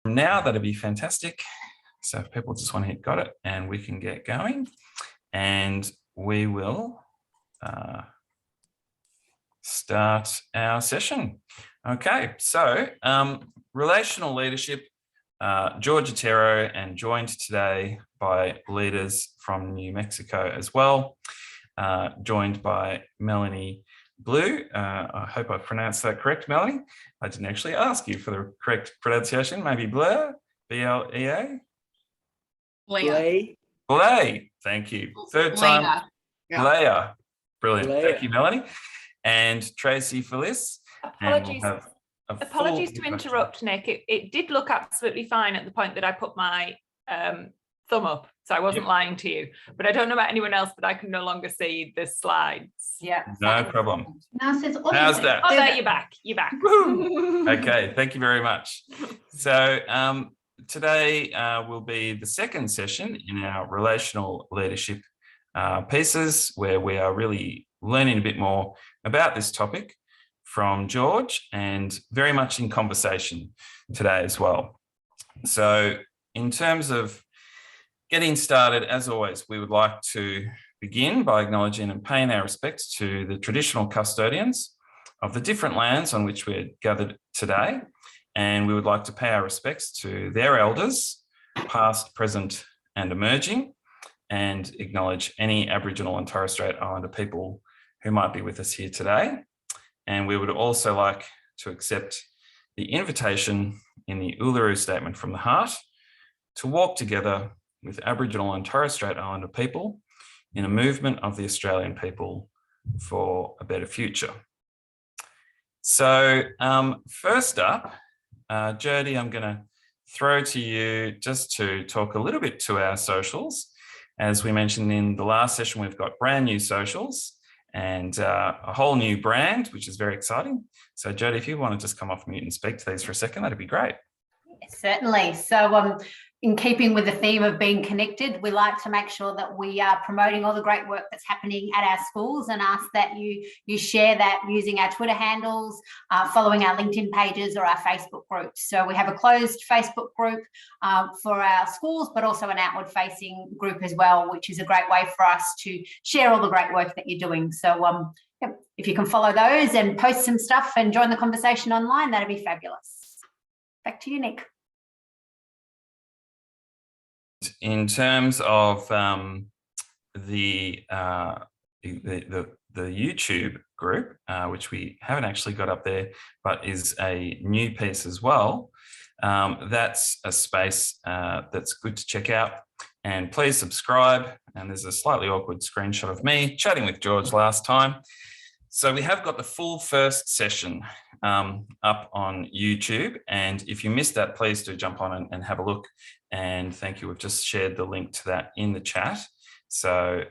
Now, that'd be fantastic. So if people just want to hit got it, and we can get going, and we will start our session. Okay, so relational leadership, George Otero, and joined today by leaders from New Mexico as well, joined by Melanie Blue. I hope I pronounced that correct, Melanie. I didn't actually ask you for the correct pronunciation. Maybe Blair, B-L-E-A? Blay. Thank you. Third time. Blair. Brilliant. Blair. Thank you, Melanie. And Tracy Felice. Apologies. Apologies to interrupt, Nick. It did look absolutely fine at the point that I put my thumb up, so I wasn't lying to you. But I don't know about anyone else, but I can no longer see the slides. Yeah. No problem. Now says, how's that? Oh, there, you're back. You're back. Okay, thank you very much. So today will be the second session in our relational leadership pieces, where we are really learning a bit more about this topic from George, and very much in conversation today as well. So in terms of getting started, as always, we would like to begin by acknowledging and paying our respects to the traditional custodians of the different lands on which we're gathered today. And we would like to pay our respects to their elders, past, present, and emerging, and acknowledge any Aboriginal and Torres Strait Islander people who might be with us here today. And we would also like to accept the invitation in the Uluru Statement from the Heart to walk together with Aboriginal and Torres Strait Islander people in a movement of the Australian people for a better future. So first up, Jodie, I'm going to throw to you just to talk a little bit to our socials. As we mentioned in the last session, we've got brand new socials and a whole new brand, which is very exciting. So Jodie, if you want to just come off mute and speak to these for a second, that'd be great. Certainly. So in keeping with the theme of being connected, we like to make sure that we are promoting all the great work that's happening at our schools, and ask that you share that using our Twitter handles, following our LinkedIn pages or our Facebook groups. So we have a closed Facebook group for our schools, but also an outward-facing group as well, which is a great way for us to share all the great work that you're doing. So if you can follow those and post some stuff and join the conversation online, that'd be fabulous. Back to you, Nick. In terms of the YouTube group, which we haven't actually got up there, but is a new piece as well, that's a space that's good to check out. And please subscribe. And there's a slightly awkward screenshot of me chatting with George last time. So we have got the full first session up on YouTube. And if you missed that, please do jump on and have a look. And thank you. We've just shared the link to that in the chat. So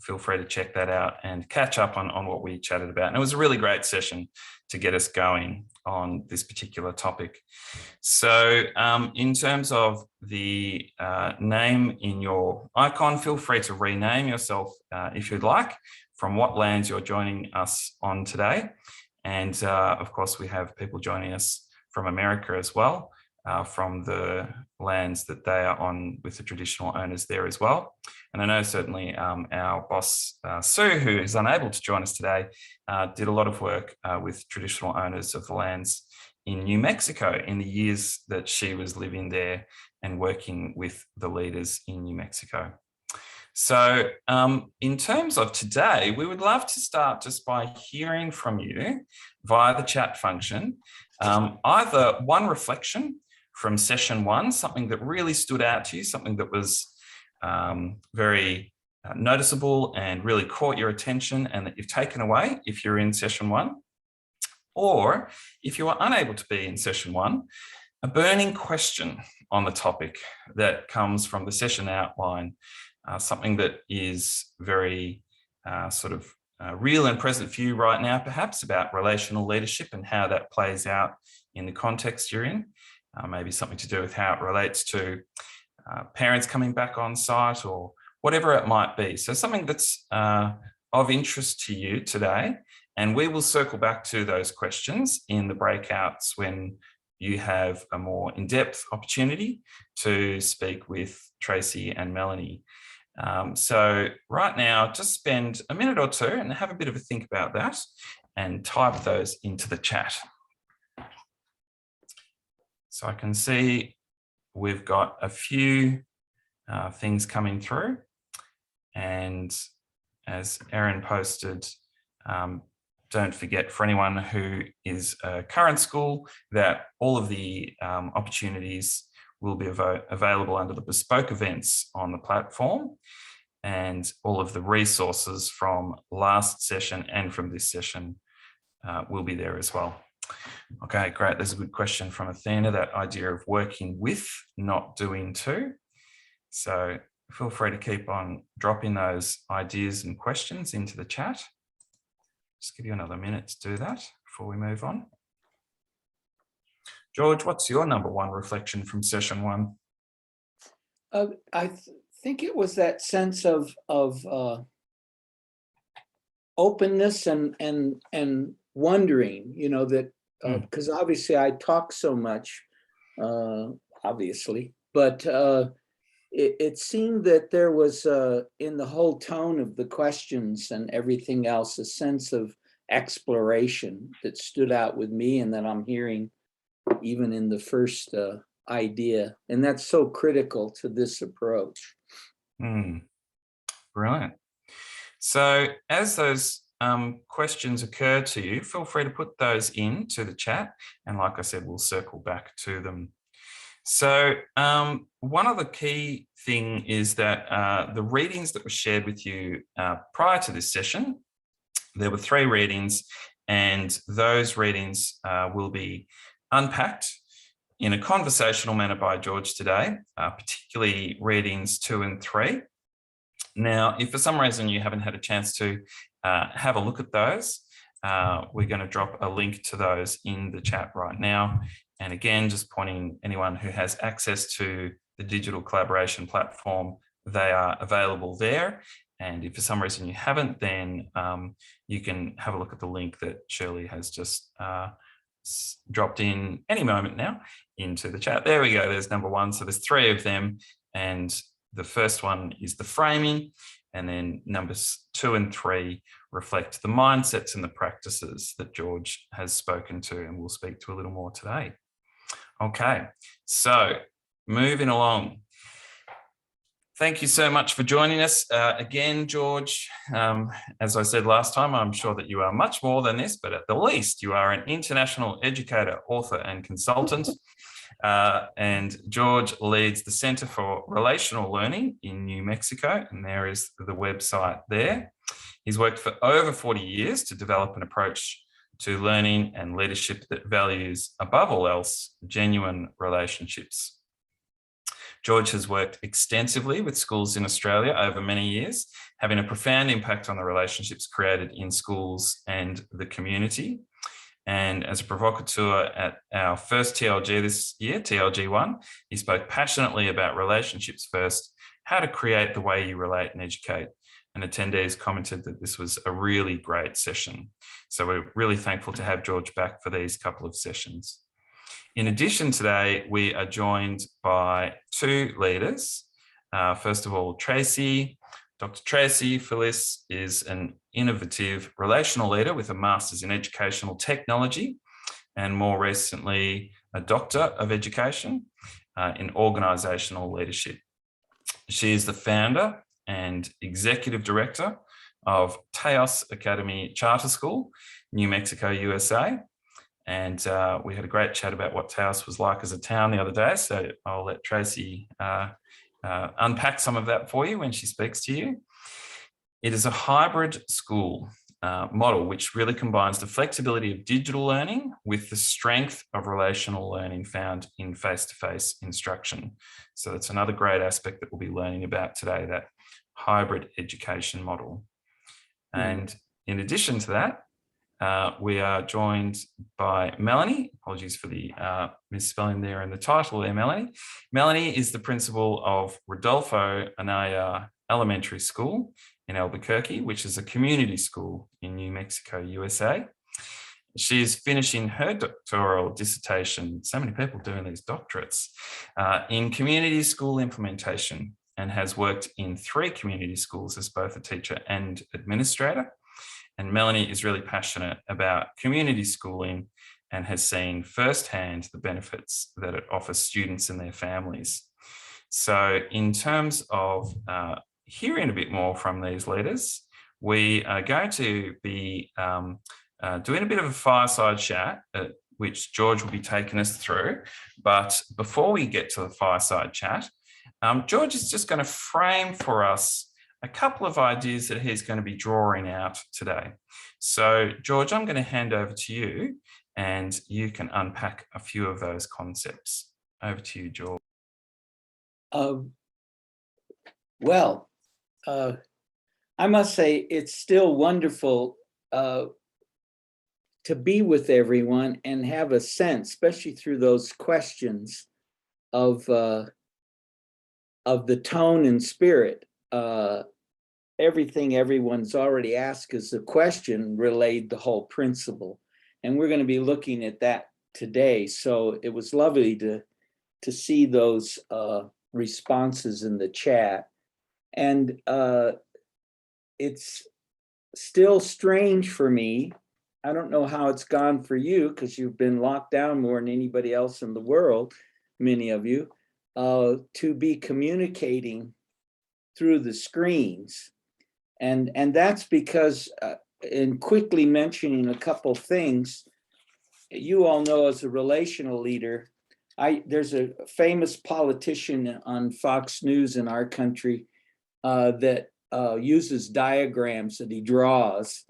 feel free to check that out and catch up on what we chatted about. And it was a really great session to get us going on this particular topic. So in terms of the name in your icon, feel free to rename yourself if you'd like, from what lands you're joining us on today. And of course, we have people joining us from America as well, from the lands that they are on with the traditional owners there as well. And I know certainly our boss, Sue, who is unable to join us today, did a lot of work with traditional owners of the lands in New Mexico in the years that she was living there and working with the leaders in New Mexico. So in terms of today, we would love to start just by hearing from you via the chat function, either one reflection from session one, something that really stood out to you, something that was very noticeable and really caught your attention and that you've taken away if you're in session one. Or if you are unable to be in session one, a burning question on the topic that comes from the session outline, something that is very real and present for you right now, perhaps about relational leadership and how that plays out in the context you're in. Maybe something to do with how it relates to parents coming back on site or whatever it might be. So something that's of interest to you today. And we will circle back to those questions in the breakouts when you have a more in-depth opportunity to speak with Tracy and Melanie. So right now, just spend a minute or two and have a bit of a think about that and type those into the chat. So I can see we've got a few things coming through. And as Erin posted, don't forget, for anyone who is a current school, that all of the opportunities will be available under the bespoke events on the platform, and all of the resources from last session and from this session will be there as well. Okay, great. There's a good question from Athena, that idea of working with, not doing to. So feel free to keep on dropping those ideas and questions into the chat. Just give you another minute to do that before we move on. George, what's your number one reflection from session one? I think it was that sense of openness and wondering, you know, that because obviously I talk so much, obviously, but it seemed that there was in the whole tone of the questions and everything else, a sense of exploration that stood out with me, and that I'm hearing even in the first idea. And that's so critical to this approach. Brilliant. So as those questions occur to you, feel free to put those into the chat. And like I said, we'll circle back to them. So one of the key thing is that the readings that were shared with you prior to this session, there were 3 readings, and those readings will be unpacked in a conversational manner by George today, particularly readings 2 and 3. Now, if for some reason you haven't had a chance to have a look at those, we're going to drop a link to those in the chat right now. And again, just pointing anyone who has access to the digital collaboration platform, they are available there. And if for some reason you haven't, then you can have a look at the link that Shirley has just dropped in any moment now into the chat. There we go. There's number 1. So there's 3 of them. And the first one is the framing. And then numbers 2 and 3 reflect the mindsets and the practices that George has spoken to and will speak to a little more today. Okay, so moving along. Thank you so much for joining us again, George. As I said last time, I'm sure that you are much more than this, but at the least you are an international educator, author, and consultant. And George leads the Center for Relational Learning in New Mexico, and there is the website there. He's worked for over 40 years to develop an approach to learning and leadership that values, above all else, genuine relationships. George has worked extensively with schools in Australia over many years, having a profound impact on the relationships created in schools and the community. And as a provocateur at our first TLG this year, TLG1, he spoke passionately about relationships first, how to create the way you relate and educate. And attendees commented that this was a really great session. So we're really thankful to have George back for these couple of sessions. In addition, today we are joined by 2 leaders. First of all, Tracy. Dr. Tracy Phyllis is an innovative relational leader with a master's in educational technology, and more recently, a doctor of education in organizational leadership. She is the founder and executive director of Teos Academy Charter School, New Mexico, USA. And we had a great chat about what Taos was like as a town the other day. So I'll let Tracy unpack some of that for you when she speaks to you. It is a hybrid school model, which really combines the flexibility of digital learning with the strength of relational learning found in face-to-face instruction. So that's another great aspect that we'll be learning about today, that hybrid education model. And in addition to that, we are joined by Melanie. Apologies for the misspelling there in the title there, Melanie. Melanie is the principal of Rodolfo Anaya Elementary School in Albuquerque, which is a community school in New Mexico, USA. she's finishing her doctoral dissertation, so many people doing these doctorates, in community school implementation, and has worked in 3 community schools as both a teacher and administrator. And Melanie is really passionate about community schooling and has seen firsthand the benefits that it offers students and their families. So in terms of hearing a bit more from these leaders, we are going to be doing a bit of a fireside chat, which George will be taking us through. But before we get to the fireside chat, George is just going to frame for us a couple of ideas that he's going to be drawing out today. So George, I'm going to hand over to you and you can unpack a few of those concepts. Over to you, George. Well, I must say it's still wonderful to be with everyone and have a sense, especially through those questions, of the tone and spirit. Everything everyone's already asked as a question relayed the whole principle, and we're going to be looking at that today. So it was lovely to see those responses in the chat, and it's still strange for me. I don't know how it's gone for you, because you've been locked down more than anybody else in the world, many of you, to be communicating through the screens. And that's because, in quickly mentioning a couple things, you all know as a relational leader, there's a famous politician on Fox News in our country that uses diagrams that he draws.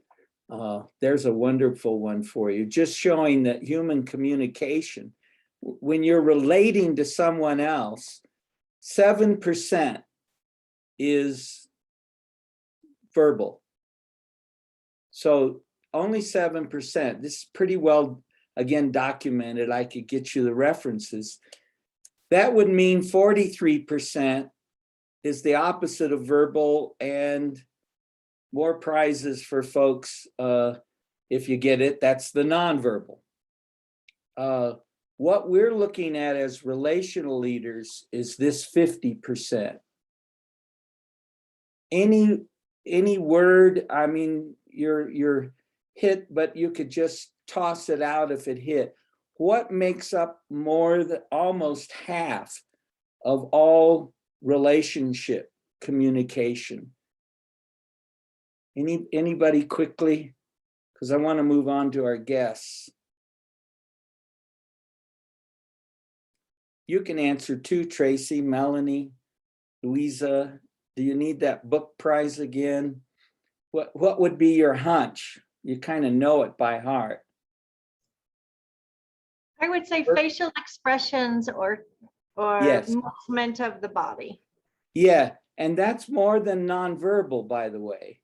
There's a wonderful one for you, just showing that human communication, when you're relating to someone else, 7% is verbal. So only 7%. This is pretty well, again, documented. I could get you the references. That would mean 43% is the opposite of verbal, and more prizes for folks if you get it. That's the nonverbal. What we're looking at as relational leaders is this 50%. Any word, I mean, you're hit, but you could just toss it out if it hit. What makes up more than almost half of all relationship communication? Anybody quickly? Because I want to move on to our guests. You can answer too, Tracy, Melanie, Louisa. Do you need that book prize again? What would be your hunch? You kind of know it by heart. I would say facial expressions or Yes. movement of the body. Yeah, and that's more than nonverbal, by the way.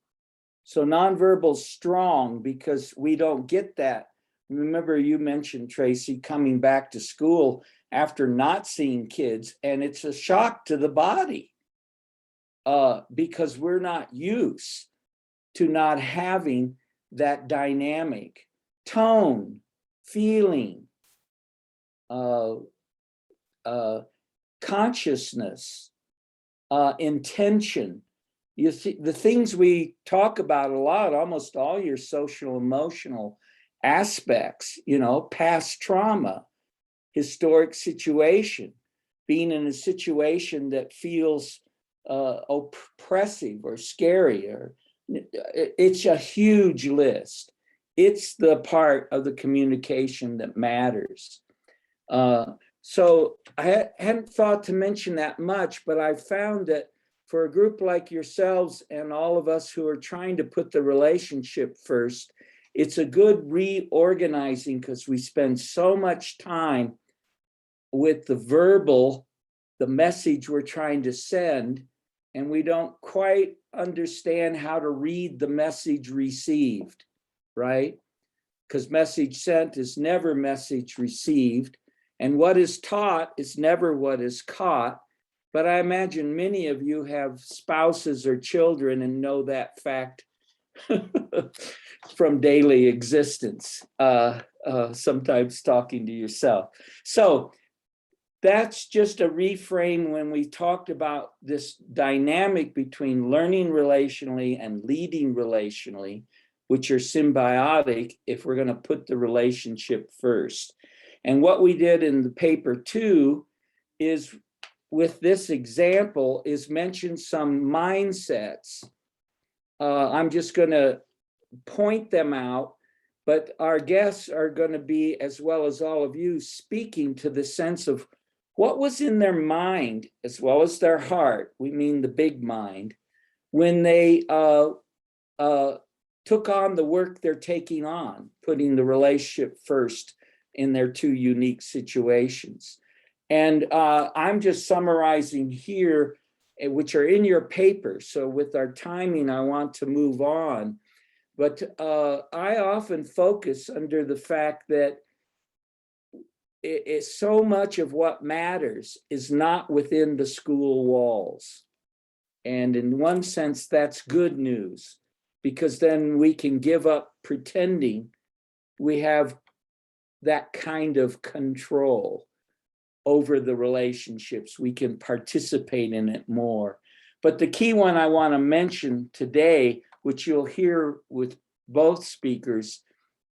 So nonverbal's strong because we don't get that. Remember, you mentioned, Tracy, coming back to school after not seeing kids, and it's a shock to the body because we're not used to not having that dynamic tone, feeling, consciousness, intention. You see, the things we talk about a lot, almost all your social emotional aspects, past trauma, historic situation, being in a situation that feels oppressive or scary, or it's a huge list. It's the part of the communication that matters. So I hadn't thought to mention that much, but I found that for a group like yourselves and all of us who are trying to put the relationship first, it's a good reorganizing, because we spend so much time with the verbal, the message we're trying to send, and we don't quite understand how to read the message received, right? Because message sent is never message received, and what is taught is never what is caught. But I imagine many of you have spouses or children and know that fact from daily existence, sometimes talking to yourself. So that's just a reframe when we talked about this dynamic between learning relationally and leading relationally, which are symbiotic if we're going to put the relationship first. And what we did in the paper too is, with this example, is mention some mindsets. I'm just going to point them out, but our guests are going to be, as well as all of you, speaking to the sense of what was in their mind as well as their heart. We mean the big mind, when they took on the work they're taking on, putting the relationship first in their two unique situations. And I'm just summarizing here, which are in your paper. So with our timing, I want to move on. But I often focus under the fact that it's so much of what matters is not within the school walls. And in one sense, that's good news, because then we can give up pretending we have that kind of control over the relationships. We can participate in it more. But the key one I want to mention today, which you'll hear with both speakers,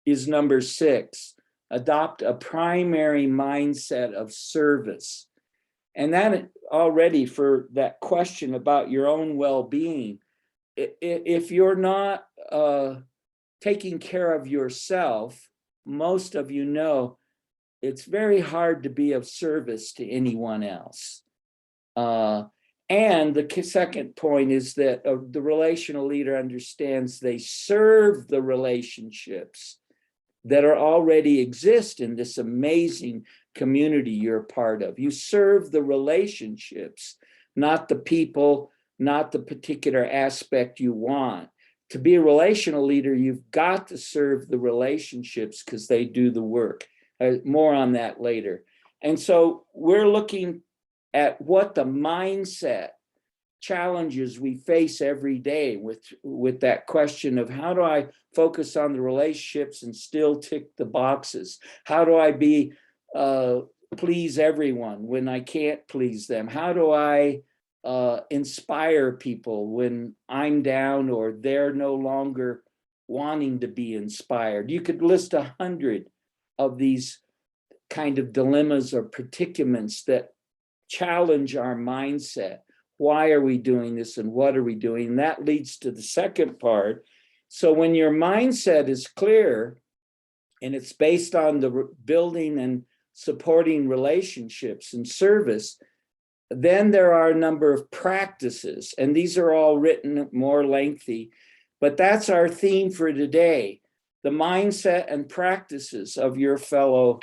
is number 6. Adopt a primary mindset of service. And that already, for that question about your own well-being, if you're not taking care of yourself, most of you know it's very hard to be of service to anyone else. And the second point is that the relational leader understands they serve the relationships that are already exist in this amazing community you're a part of. You serve the relationships, not the people, not the particular aspect you want. To be a relational leader, you've got to serve the relationships because they do the work. More on that later. And so we're looking at what the mindset challenges we face every day with that question of, how do I focus on the relationships and still tick the boxes? How do I be please everyone when I can't please them? How do I inspire people when I'm down or they're no longer wanting to be inspired? You could list 100 of these kind of dilemmas or predicaments that challenge our mindset. Why are we doing this and what are we doing? And that leads to the second part. So when your mindset is clear and it's based on the building and supporting relationships and service, then there are a number of practices, and these are all written more lengthy, but that's our theme for today: the mindset and practices of your fellow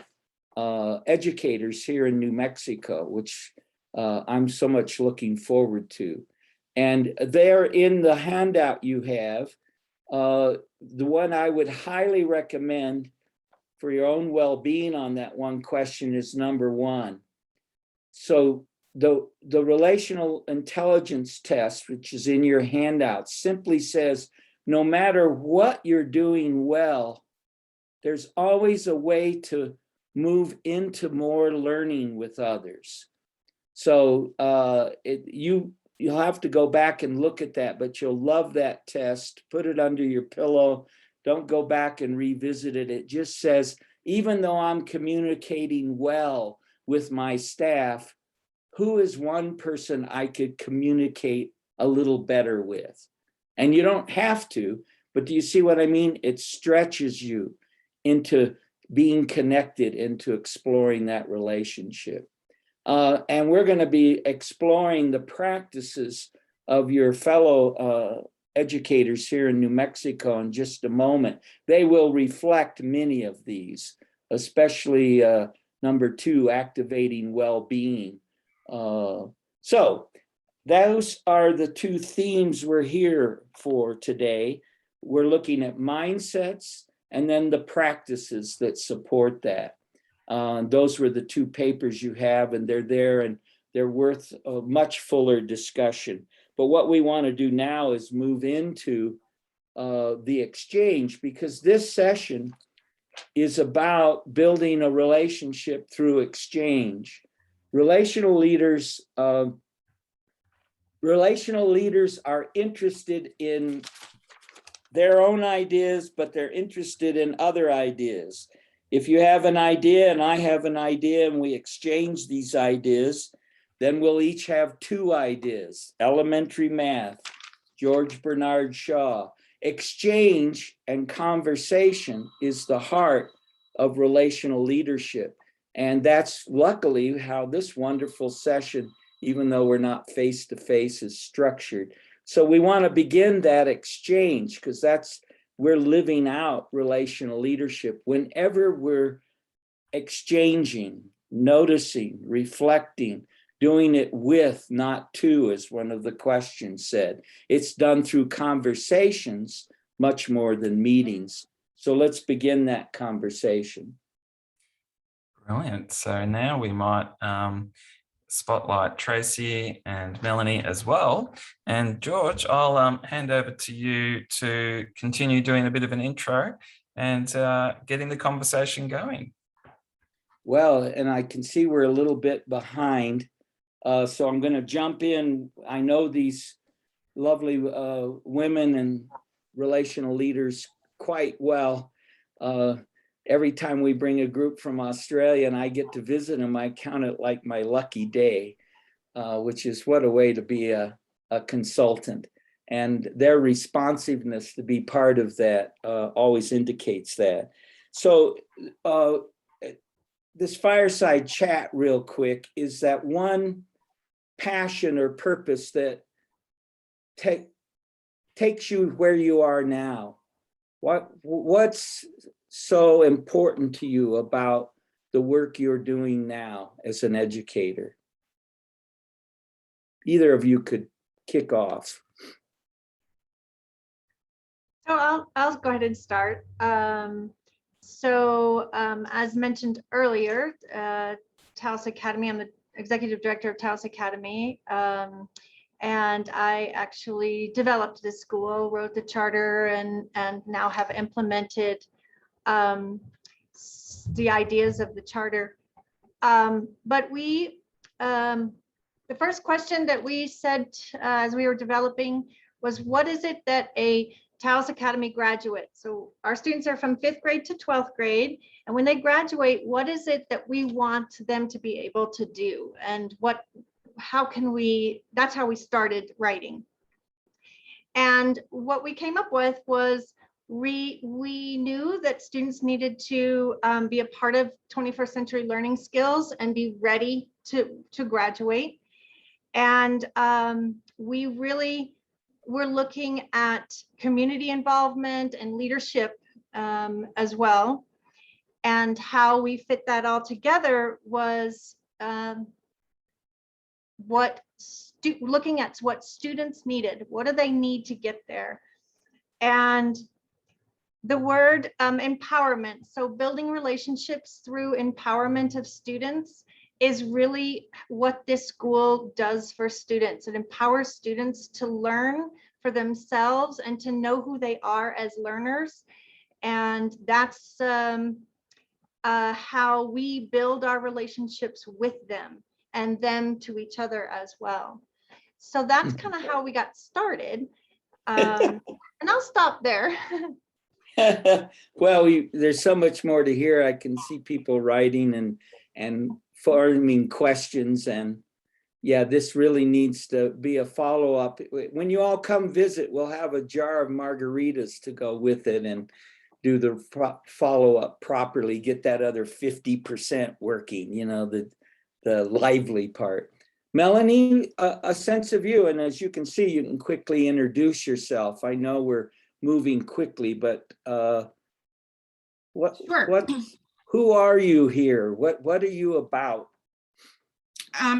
educators here in New Mexico, which I'm so much looking forward to. And there in the handout you have, the one I would highly recommend for your own well-being on that one question is number 1. So the relational intelligence test, which is in your handout, simply says, no matter what you're doing well, there's always a way to move into more learning with others. So you'll have to go back and look at that, but you'll love that test. Put it under your pillow. Don't go back and revisit it. It just says, even though I'm communicating well with my staff, who is one person I could communicate a little better with? And you don't have to, but do you see what I mean? It stretches you into being connected, into exploring that relationship. And we're going to be exploring the practices of your fellow educators here in New Mexico in just a moment. They will reflect many of these, especially number 2, activating well-being. So those are the 2 themes we're here for today. We're looking at mindsets and then the practices that support that. Those were the 2 papers you have, and they're there, and they're worth a much fuller discussion. But what we want to do now is move into the exchange, because this session is about building a relationship through exchange. Relational leaders are interested in their own ideas, but they're interested in other ideas. If you have an idea and I have an idea and we exchange these ideas, then we'll each have two ideas. Elementary math, George Bernard Shaw. Exchange and conversation is the heart of relational leadership. And that's luckily how this wonderful session, even though we're not face-to-face, is structured. So we want to begin that exchange, because we're living out relational leadership. Whenever we're exchanging, noticing, reflecting, doing it with, not to, as one of the questions said. It's done through conversations much more than meetings. So let's begin that conversation. Brilliant. So now we might spotlight Tracy and Melanie as well. And George, I'll hand over to you to continue doing a bit of an intro and getting the conversation going. Well, and I can see we're a little bit behind. So I'm going to jump in. I know these lovely women and relational leaders quite well. Every time we bring a group from Australia and I get to visit them, I count it like my lucky day, which is what a way to be a consultant. And their responsiveness to be part of that always indicates that. So this fireside chat real quick is that one passion or purpose that takes you where you are now. What's so important to you about the work you're doing now as an educator? Either of you could kick off. So I'll go ahead and start. As mentioned earlier, Taos Academy, I'm the executive director of Taos Academy. And I actually developed this school, wrote the charter, and now have implemented the ideas of the charter. But the first question that we said as we were developing was, what is it that a Taos Academy graduate? So our students are from 5th grade to 12th grade. And when they graduate, what is it that we want them to be able to do? And how can we, that's how we started writing. And what we came up with was we knew that students needed to be a part of 21st century learning skills and be ready to graduate. And we really were looking at community involvement and leadership as well. And how we fit that all together was looking at what students needed. What do they need to get there? And the word empowerment, so building relationships through empowerment of students, is really what this school does for students. It empowers students to learn for themselves and to know who they are as learners. And that's how we build our relationships with them and them to each other as well. So that's kind of how we got started. And I'll stop there. Well, there's so much more to hear. I can see people writing and forming questions, and yeah, this really needs to be a follow-up. When you all come visit, we'll have a jar of margaritas to go with it and do the follow-up properly, get that other 50% working, you know, the lively part. Melanie, a sense of you, and as you can see, you can quickly introduce yourself. I know we're moving quickly, but who are you here? What are you about?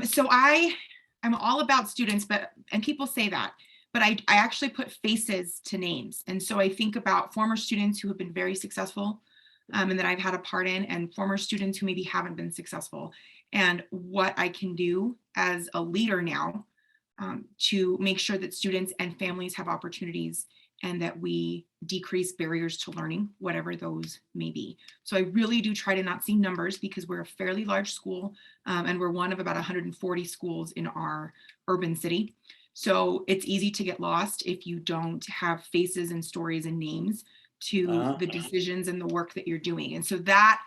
So I'm all about students, and people say that, but I actually put faces to names. And so I think about former students who have been very successful and that I've had a part in, and former students who maybe haven't been successful, and what I can do as a leader now to make sure that students and families have opportunities and that we decrease barriers to learning, whatever those may be. So I really do try to not see numbers because we're a fairly large school, and we're one of about 140 schools in our urban city. So it's easy to get lost if you don't have faces and stories and names to the decisions and the work that you're doing. And so that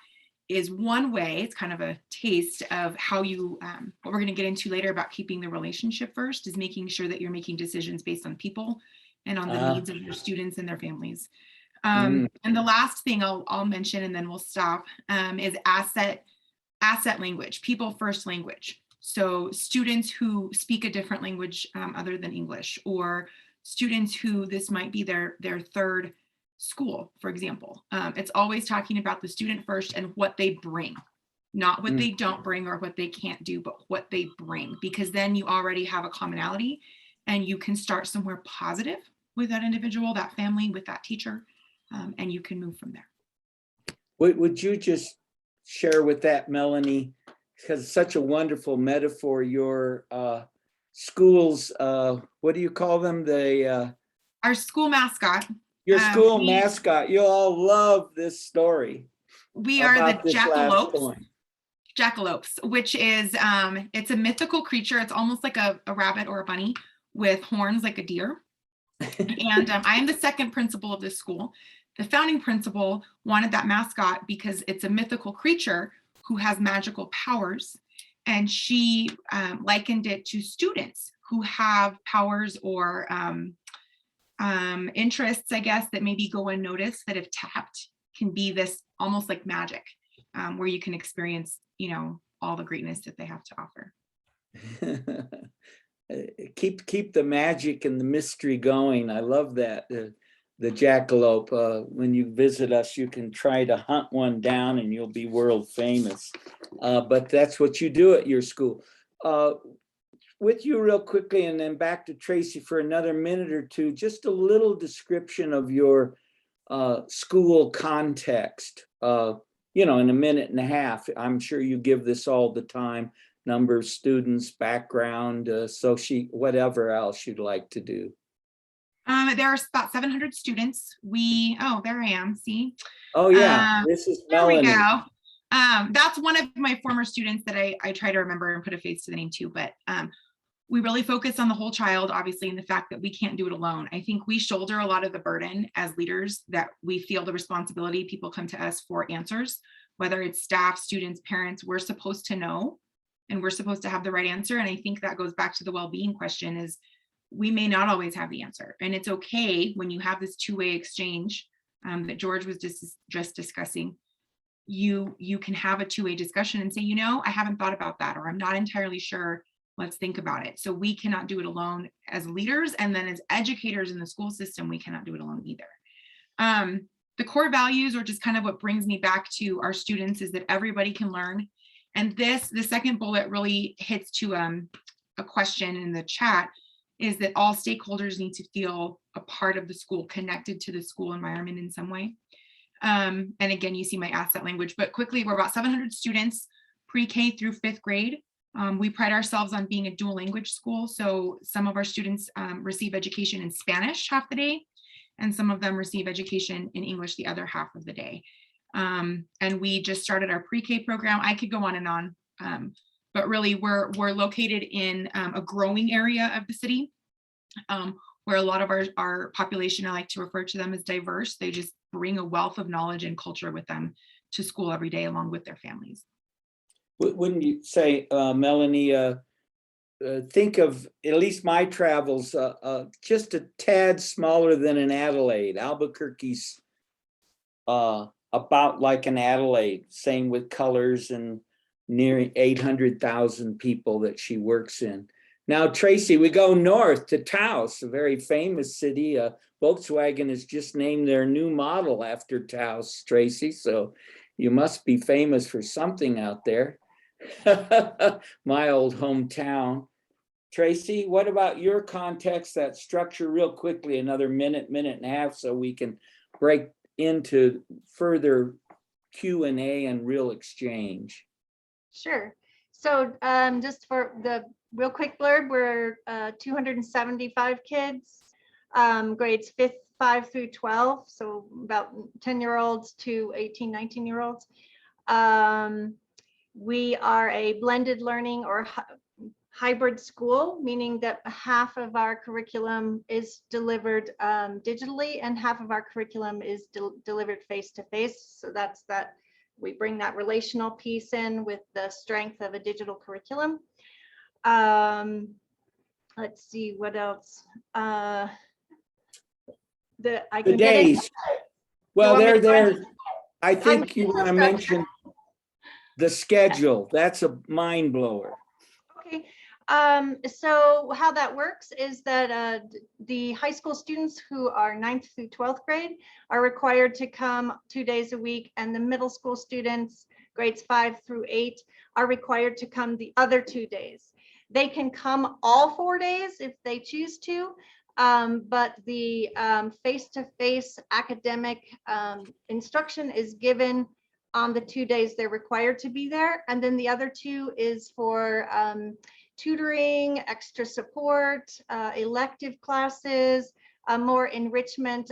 is one way. It's kind of a taste of how you, what we're going to get into later about keeping the relationship first, is making sure that you're making decisions based on people and on the needs of your students and their families. And the last thing I'll mention, and then we'll stop, is asset language, people first language. So students who speak a different language other than English, or students who this might be their third school, for example. It's always talking about the student first and what they bring, not what they don't bring or what they can't do, but what they bring, because then you already have a commonality and you can start somewhere positive with that individual, that family, with that teacher, and you can move from there. Would you just share with that, Melanie, because it's such a wonderful metaphor, your schools, what do you call them? Our school mascot. Your school mascot. You all love this story. We are the jackalopes, which is, it's a mythical creature. It's almost like a rabbit or a bunny with horns like a deer. And I am the second principal of this school. The founding principal wanted that mascot because it's a mythical creature who has magical powers. And she likened it to students who have powers or interests, I guess, that maybe go unnoticed, that if tapped can be this almost like magic, where you can experience, all the greatness that they have to offer. Keep the magic and the mystery going. I love that. The jackalope, when you visit us, you can try to hunt one down and you'll be world famous. But that's what you do at your school. With you real quickly, and then back to Tracy for another minute or two, just a little description of your school context, in a minute and a half. I'm sure you give this all the time: number of students, background, whatever else you'd like to do. There are about 700 students. There I am, see? Oh yeah, this is Melanie. There we go. That's one of my former students that I try to remember and put a face to the name too, but we really focus on the whole child, obviously, and the fact that we can't do it alone. I think we shoulder a lot of the burden as leaders, that we feel the responsibility. People come to us for answers, whether it's staff, students, parents. We're supposed to know, and we're supposed to have the right answer. And I think that goes back to the well-being question, is we may not always have the answer. And it's okay when you have this two-way exchange that George was just discussing. You can have a two-way discussion and say, I haven't thought about that, or I'm not entirely sure. Let's think about it. So we cannot do it alone as leaders, and then as educators in the school system, we cannot do it alone either. The core values, or just kind of what brings me back to our students, is that everybody can learn. And the second bullet really hits to a question in the chat, is that all stakeholders need to feel a part of the school, connected to the school environment in some way. And again, you see my asset language, but quickly, we're about 700 students, pre-K through 5th grade. We pride ourselves on being a dual language school. So some of our students receive education in Spanish half the day, and some of them receive education in English the other half of the day. And we just started our pre-K program. I could go on and on, but really we're located in a growing area of the city, where a lot of our population, I like to refer to them as diverse. They just bring a wealth of knowledge and culture with them to school every day, along with their families. Wouldn't you say, Melanie, think of, at least my travels, just a tad smaller than an Adelaide. Albuquerque's about like an Adelaide, same with colors, and near 800,000 people that she works in. Now, Tracy, we go north to Taos, a very famous city. Volkswagen has just named their new model after Taos, Tracy. So you must be famous for something out there. My old hometown. Tracy, what about your context, that structure, real quickly, another minute and a half, so we can break into further Q&A and real exchange. Sure. So just for the real quick blurb, we're 275 kids, grades 5th, 5 through 12, so about 10-year-olds to 18, 19-year-olds. We are a blended learning or hybrid school, meaning that half of our curriculum is delivered digitally and half of our curriculum is delivered face-to-face. So that's that. We bring that relational piece in with the strength of a digital curriculum. Let's see what else. The days. Well, they're there. I think you want to mention the schedule. That's a mind blower. Okay. So how that works is that the high school students who are 9th through 12th grade are required to come 2 days a week, and the middle school students, grades 5 through 8, are required to come the other 2 days. They can come all 4 days if they choose to, but the face-to-face academic instruction is given on the 2 days they're required to be there. And then the other 2 is for tutoring, extra support, elective classes, more enrichment,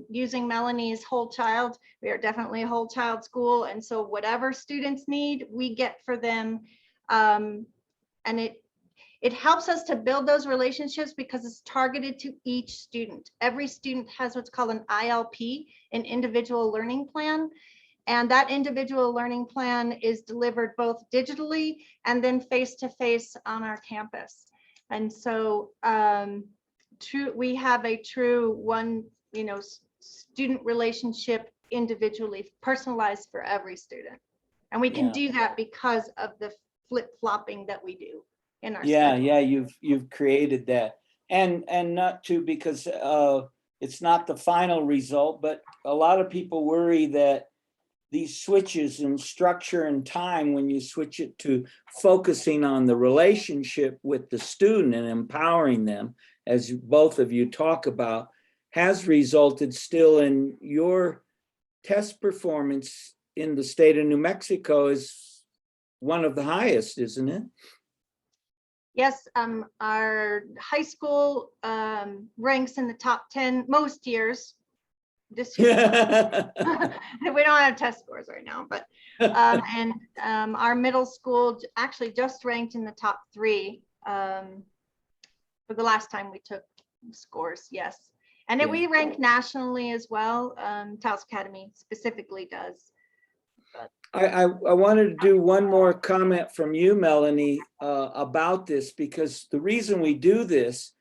using Melanie's whole child. We are definitely a whole child school. And so whatever students need, we get for them. And it helps us to build those relationships because it's targeted to each student. Every student has what's called an ILP, an individual learning plan. And that individual learning plan is delivered both digitally and then face-to-face on our campus. And so we have a true one, student relationship individually personalized for every student. And we can do that because of the flip-flopping that we do in our schedule. Yeah, you've created that. And not to, because it's not the final result, but a lot of people worry that these switches in structure and time, when you switch it to focusing on the relationship with the student and empowering them, as both of you talk about, has resulted still in your test performance in the state of New Mexico is one of the highest, isn't it? Yes, our high school ranks in the top 10 most years. This year, we don't have test scores right now, but and our middle school actually just ranked in the top 3 for the last time we took scores. Yes, and then we rank nationally as well. Taos Academy specifically does. I wanted to do one more comment from you, Melanie, about this, because the reason we do this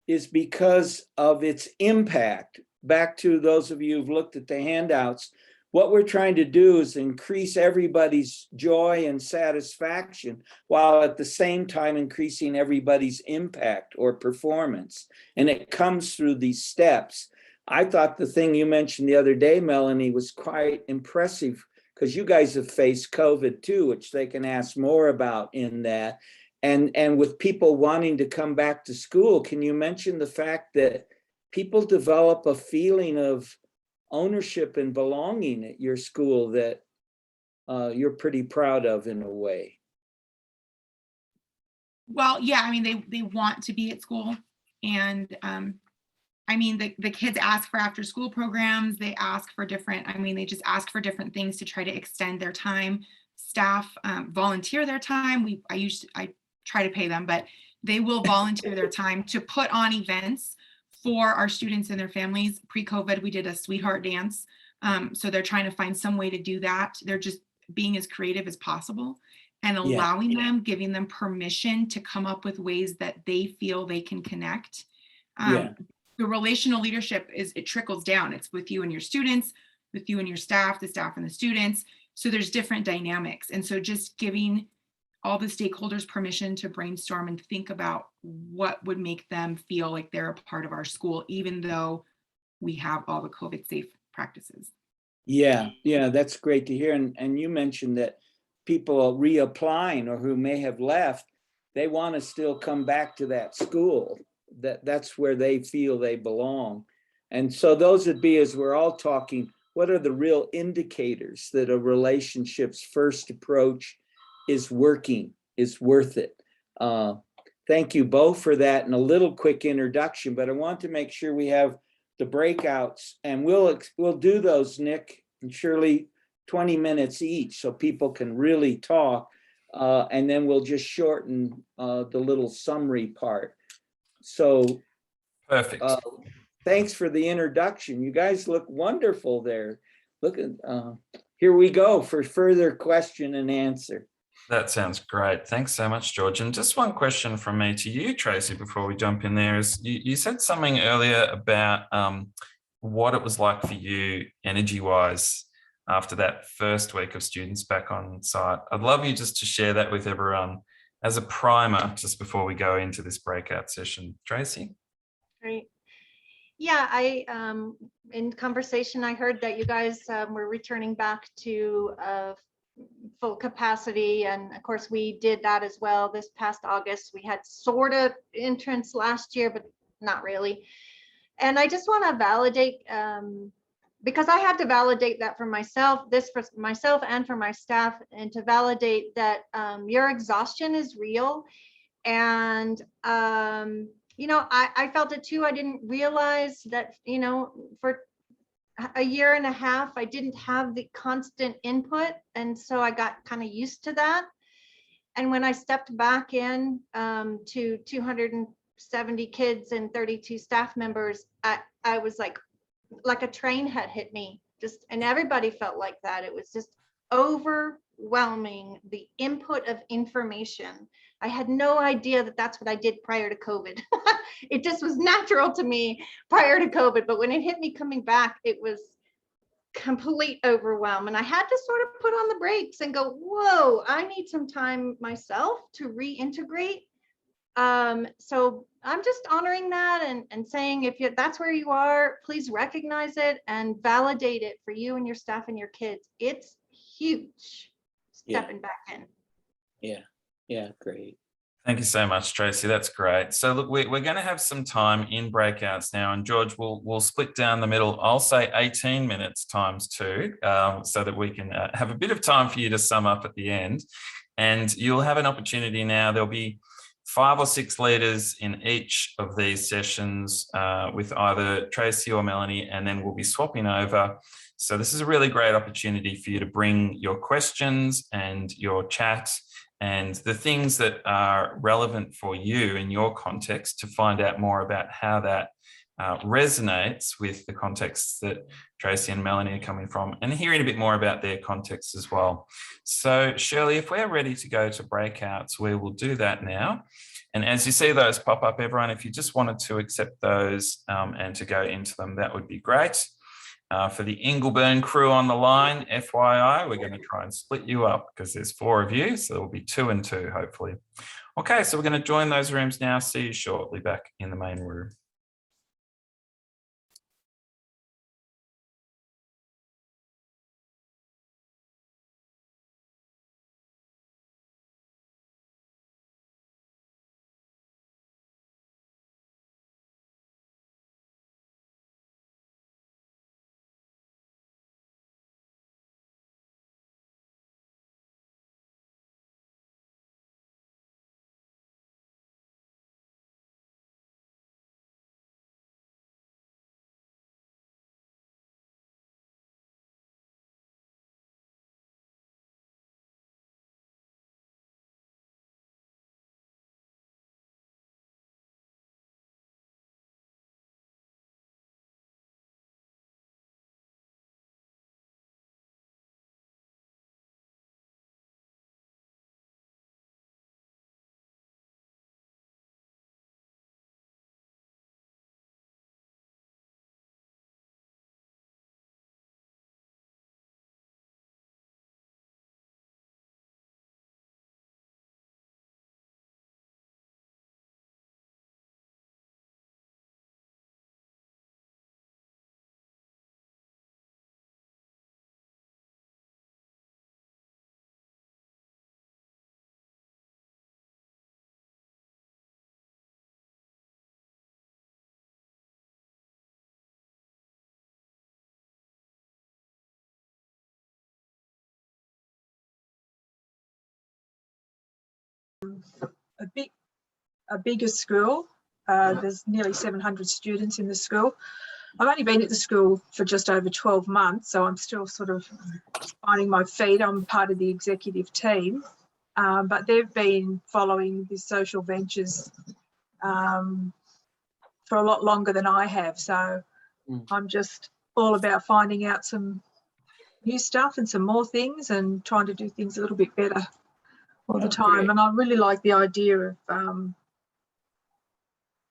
is because of its impact. Back to those of you who've looked at the handouts, what we're trying to do is increase everybody's joy and satisfaction while at the same time increasing everybody's impact or performance. And it comes through these steps. I thought the thing you mentioned the other day, Melanie, was quite impressive, because you guys have faced COVID too, which they can ask more about in that. And with people wanting to come back to school, can you mention the fact that people develop a feeling of ownership and belonging at your school that you're pretty proud of in a way? Well, yeah, I mean, they want to be at school. And I mean, the kids ask for after school programs. They ask for they just ask for different things to try to extend their time. Staff volunteer their time. I try to pay them, but they will volunteer their time to put on events for our students and their families. Pre-COVID, we did a sweetheart dance. So they're trying to find some way to do that. They're just being as creative as possible and allowing them, giving them permission to come up with ways that they feel they can connect. The relational leadership it trickles down. It's with you and your students, with you and your staff, the staff and the students. So there's different dynamics. And so just giving all the stakeholders permission to brainstorm and think about what would make them feel like they're a part of our school, even though we have all the COVID safe practices. Yeah, that's great to hear. And you mentioned that people reapplying or who may have left, they want to still come back to that school. That's where they feel they belong. And so those would be, as we're all talking, what are the real indicators that a relationship's first approach is working, is worth it? Thank you both for that and a little quick introduction, but I want to make sure we have the breakouts, and we'll do those, Nick and Shirley, 20 minutes each, so people can really talk, and then we'll just shorten the little summary part. So Perfect. thanks for the introduction. You guys look wonderful there. Look at here we go for further question and answer. That sounds great. Thanks so much, George. And just one question from me to you, Tracy, before we jump in there is you said something earlier about what it was like for you energy-wise after that first week of students back on site. I'd love you just to share that with everyone as a primer just before we go into this breakout session. Tracy? Great. Yeah, in conversation, I heard that you guys were returning back to full capacity. And of course, we did that as well this past August. We had sort of entrance last year, but not really. And I just want to validate, because I had to validate that for myself, for myself and for my staff, and to validate that your exhaustion is real. And you know, I felt it too. I didn't realize that, you know, for a year and a half, I didn't have the constant input. And so I got kind of used to that. And when I stepped back in to 270 kids and 32 staff members, I was like a train had hit me, and everybody felt like that. It was just overwhelming, the input of information. I had no idea that that's what I did prior to COVID. It just was natural to me prior to COVID. But when it hit me coming back, it was complete overwhelm. And I had to sort of put on the brakes and go, whoa, I need some time myself to reintegrate. So I'm just honoring that and saying, if that's where you are, please recognize it and validate it for you and your staff and your kids. It's huge stepping back in. Yeah, great. Thank you so much, Tracy. That's great. So look, we're going to have some time in breakouts now, and George, we'll split down the middle. I'll say 18 minutes times 2, so that we can have a bit of time for you to sum up at the end. And you'll have an opportunity now. There'll be 5 or 6 leaders in each of these sessions with either Tracy or Melanie, and then we'll be swapping over. So this is a really great opportunity for you to bring your questions and your chat and the things that are relevant for you in your context to find out more about how that resonates with the contexts that Tracy and Melanie are coming from, and hearing a bit more about their context as well. So Shirley, if we're ready to go to breakouts, we will do that now. And as you see those pop up, everyone, if you just wanted to accept those and to go into them, that would be great. For the Ingleburn crew on the line, FYI, we're going to try and split you up because there's 4 of you, so there will be 2 and 2, hopefully. Okay, so we're going to join those rooms now. See you shortly back in the main room. A bigger school. There's nearly 700 students in the school. I've only been at the school for just over 12 months, so I'm still sort of finding my feet. I'm part of the executive team, but they've been following the social ventures for a lot longer than I have. So I'm just all about finding out some new stuff and some more things and trying to do things a little bit better all the time. Great. And I really like the idea of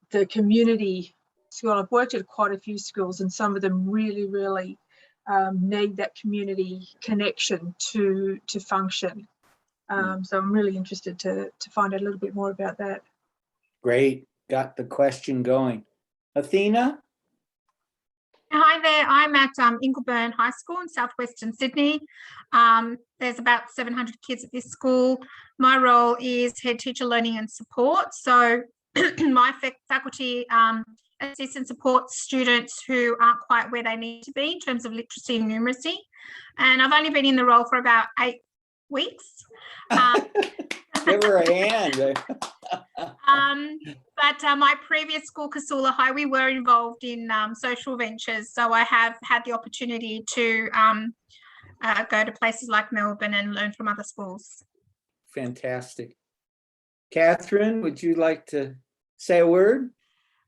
the community school. I've worked at quite a few schools, and some of them really, really need that community connection to function. So I'm really interested to find out a little bit more about that. Great. Got the question going. Athena? Hi there, I'm at Ingleburn High School in southwestern Sydney. There's about 700 kids at this school. My role is head teacher learning and support. So my faculty assists and supports students who aren't quite where they need to be in terms of literacy and numeracy. And I've only been in the role for about 8 weeks. Give her a hand. But my previous school, Casula High, we were involved in social ventures. So I have had the opportunity to go to places like Melbourne and learn from other schools. Fantastic. Catherine, would you like to say a word?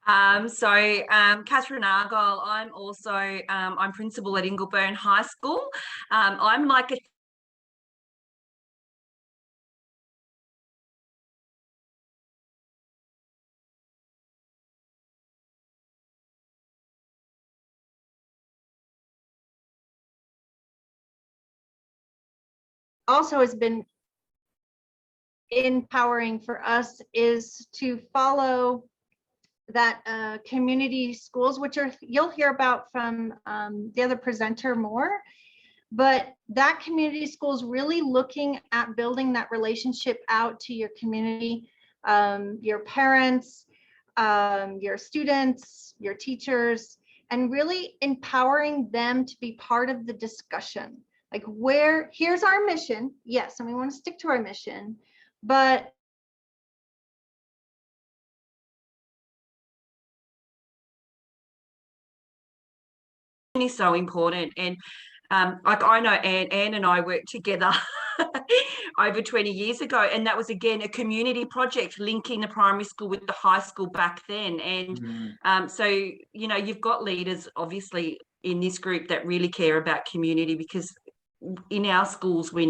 Catherine Argyle, I'm also, I'm principal at Ingleburn High School. I'm like a also has been empowering for us is to follow that community schools, which are, you'll hear about from the other presenter more, but that community schools really looking at building that relationship out to your community, your parents, your students, your teachers, and really empowering them to be part of the discussion. Like, here's our mission, yes, and we want to stick to our mission, but is so important. And like, I know Anne and I worked together over 20 years ago, and that was again a community project linking the primary school with the high school back then. And so, you know, you've got leaders obviously in this group that really care about community, because in our schools we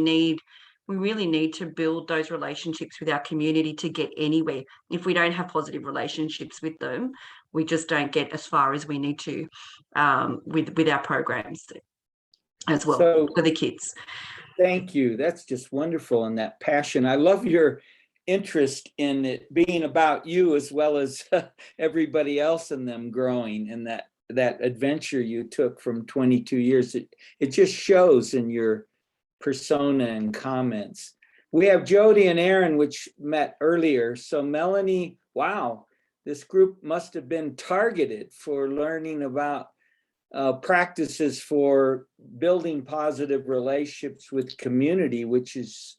really need to build those relationships with our community to get anywhere. If we don't have positive relationships with them, we just don't get as far as we need to with our programs as well, so, for the kids. Thank you. That's just wonderful, and that passion. I love your interest in it being about you as well as everybody else in them growing, and that adventure you took from 22 years. It just shows in your persona and comments. We have Jody and Aaron, which met earlier. So Melanie, wow, this group must have been targeted for learning about practices for building positive relationships with community, which is,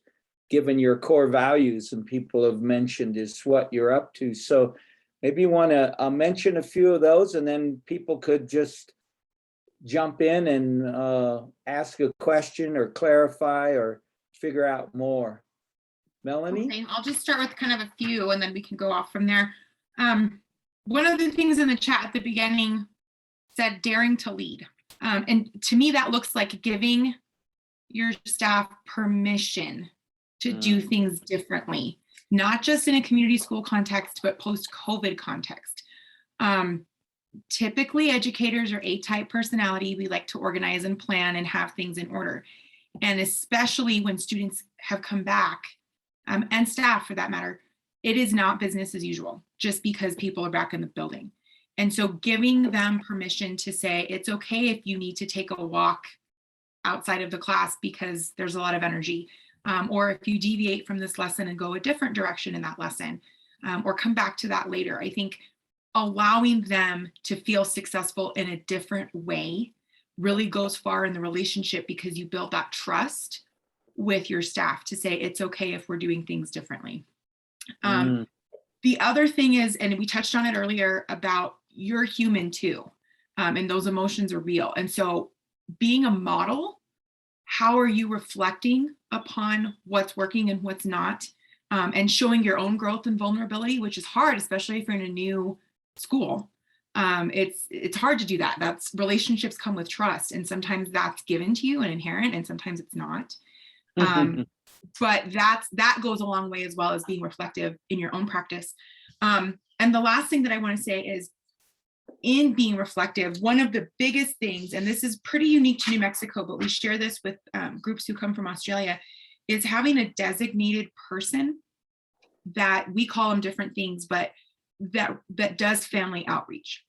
given your core values and people have mentioned, is what you're up to. So maybe you want to mention a few of those, and then people could just jump in and ask a question or clarify or figure out more. Melanie? Okay, I'll just start with kind of a few, and then we can go off from there. One of the things in the chat at the beginning said daring to lead. And to me, that looks like giving your staff permission to do things differently, not just in a community school context, but post-COVID context. Typically, educators are A-type personality. We like to organize and plan and have things in order. And especially when students have come back, and staff for that matter, it is not business as usual just because people are back in the building. And so giving them permission to say, it's okay if you need to take a walk outside of the class because there's a lot of energy, or if you deviate from this lesson and go a different direction in that lesson, or come back to that later. I think allowing them to feel successful in a different way really goes far in the relationship, because you build that trust with your staff to say, it's okay if we're doing things differently. The other thing is, and we touched on it earlier, about you're human too. and those emotions are real. And so being a model, how are you reflecting upon what's working and what's not, and showing your own growth and vulnerability, which is hard, especially if you're in a new school. It's hard to do that. That's relationships come with trust, and sometimes that's given to you and inherent, and sometimes it's not. But that goes a long way, as well as being reflective in your own practice. And the last thing that I want to say is, in being reflective, one of the biggest things, and this is pretty unique to New Mexico, but we share this with groups who come from Australia, is having a designated person that we call them different things, but that does family outreach.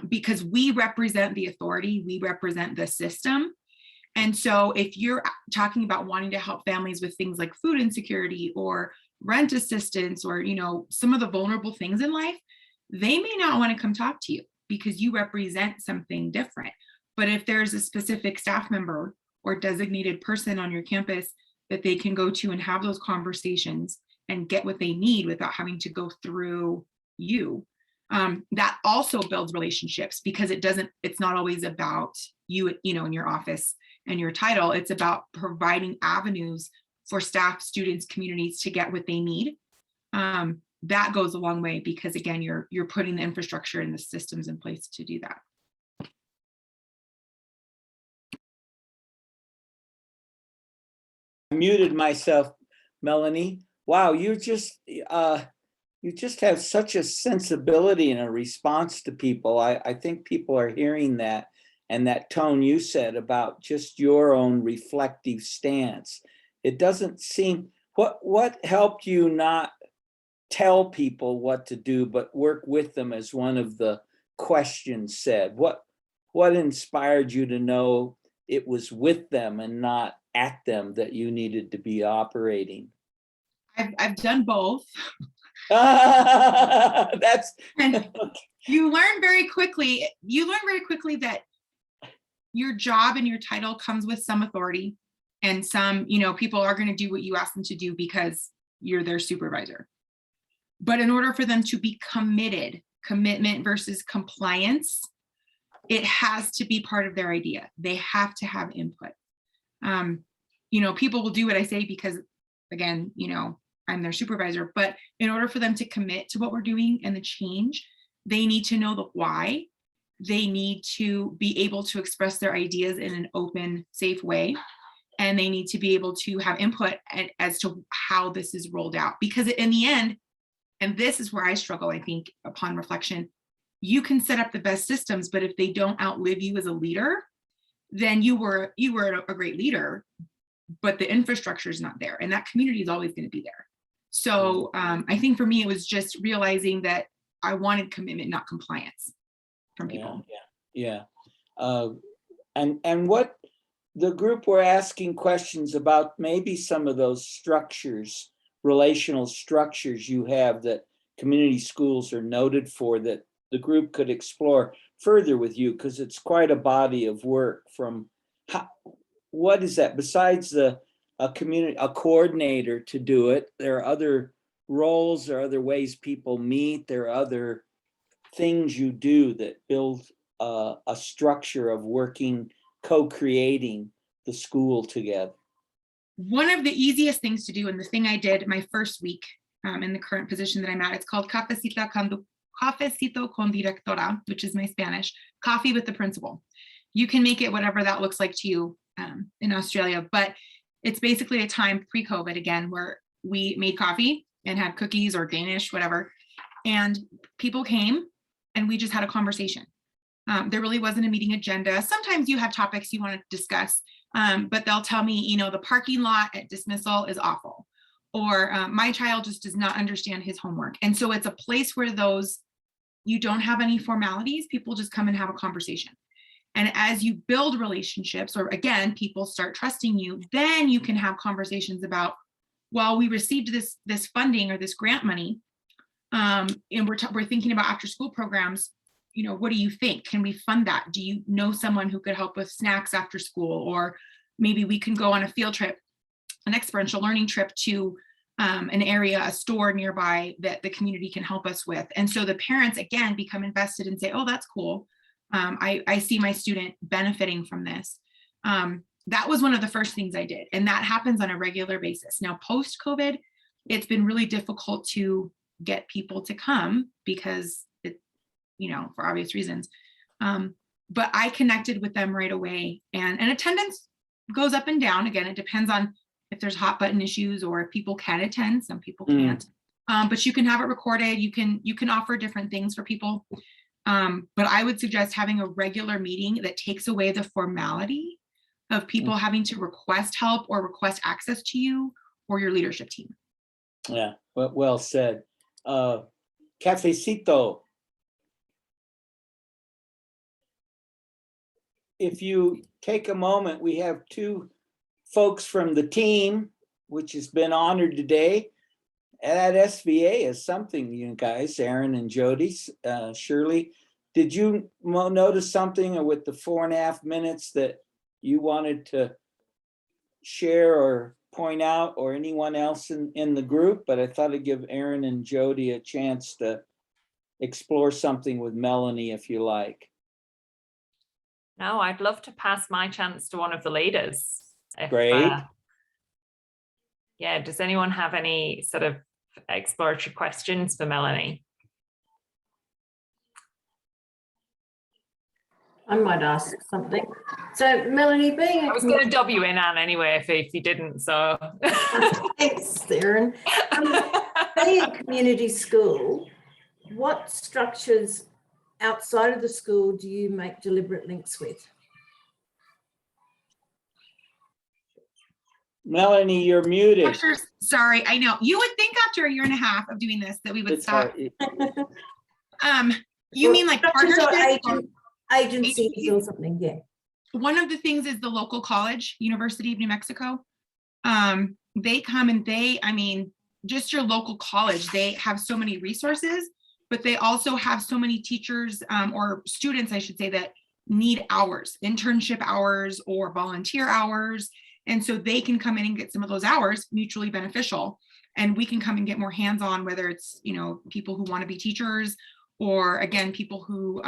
Because we represent the authority, we represent the system. And so if you're talking about wanting to help families with things like food insecurity or rent assistance, or, you know, some of the vulnerable things in life, they may not want to come talk to you because you represent something different. But if there's a specific staff member or designated person on your campus that they can go to and have those conversations and get what they need without having to go through you, that also builds relationships, because it's not always about you know, in your office and your title. It's about providing avenues for staff, students, communities to get what they need. That goes a long way, because again, you're putting the infrastructure and the systems in place to do that. I muted myself, Melanie. Wow, you just have such a sensibility and a response to people. I think people are hearing that, and that tone you said about just your own reflective stance. It doesn't seem, what helped you not tell people what to do, but work with them, as one of the questions said? What inspired you to know it was with them and not at them that you needed to be operating? I've done both. That's and you learn very quickly that your job and your title comes with some authority, and some, you know, people are going to do what you ask them to do because you're their supervisor. But in order for them to be committed, commitment versus compliance, it has to be part of their idea. They have to have input. You know, people will do what I say because, again, you know, I'm their supervisor, but in order for them to commit to what we're doing and the change, they need to know the why. They need to be able to express their ideas in an open, safe way. And they need to be able to have input as to how this is rolled out. Because in the end, and this is where I struggle, I think, upon reflection, you can set up the best systems, but if they don't outlive you as a leader, then you were a great leader, but the infrastructure is not there, and that community is always going to be there. So I think for me, it was just realizing that I wanted commitment, not compliance from people. Yeah. And what the group were asking questions about, maybe some of those structures, relational structures you have that community schools are noted for, that the group could explore further with you, because it's quite a body of work. From what is that besides a coordinator to do it? There are other roles, there are other ways people meet, there are other things you do that build a structure of working, co-creating the school together. One of the easiest things to do, and the thing I did my first week in the current position that I'm at, it's called Cafecito con Directora, which is my Spanish, coffee with the principal. You can make it whatever that looks like to you in Australia, but it's basically a time pre-COVID, again, where we made coffee and had cookies or Danish, whatever, and people came and we just had a conversation. There really wasn't a meeting agenda. Sometimes you have topics you want to discuss, but they'll tell me, you know, the parking lot at dismissal is awful, or my child just does not understand his homework. And so it's a place where you don't have any formalities, people just come and have a conversation. And as you build relationships, or again, people start trusting you, then you can have conversations about, well, we received this funding or this grant money, and we're thinking about after school programs. You know, what do you think? Can we fund that? Do you know someone who could help with snacks after school? Or maybe we can go on a field trip, an experiential learning trip to an area, a store nearby that the community can help us with. And so the parents, again, become invested and say, oh, that's cool. I see my student benefiting from this. That was one of the first things I did, and that happens on a regular basis. Now, post-COVID, it's been really difficult to get people to come because it, for obvious reasons. But I connected with them right away, and attendance goes up and down. Again, it depends on if there's hot button issues or if people can attend. Some people can't, but you can have it recorded. You can offer different things for people. But I would suggest having a regular meeting that takes away the formality of people having to request help or request access to you or your leadership team. Yeah, well said. Cafecito. If you take a moment, we have two folks from the team, which has been honored today. At SVA is something, you guys, Aaron and Jody, Shirley. Did you notice something with the 4.5 minutes that you wanted to share or point out, or anyone else in the group? But I thought I'd give Aaron and Jody a chance to explore something with Melanie, if you like. No, I'd love to pass my chance to one of the leaders. Great. Yeah, does anyone have any sort of exploratory questions for Melanie? I might ask something. So, Melanie, being I was going to dob you in, Anne, anyway, if you didn't, so. Thanks, Erin. Being a community school, what structures outside of the school do you make deliberate links with? Melanie, you're muted. Sorry, I know. You would think after 1.5 years of doing this that we would stop. You mean like partnerships? Agencies or something, yeah. One of the things is the local college, University of New Mexico. They come and just your local college, they have so many resources, but they also have so many teachers or students, I should say, that need hours, internship hours or volunteer hours. And so they can come in and get some of those hours mutually beneficial. And we can come and get more hands-on, whether it's, people who want to be teachers, or again, people who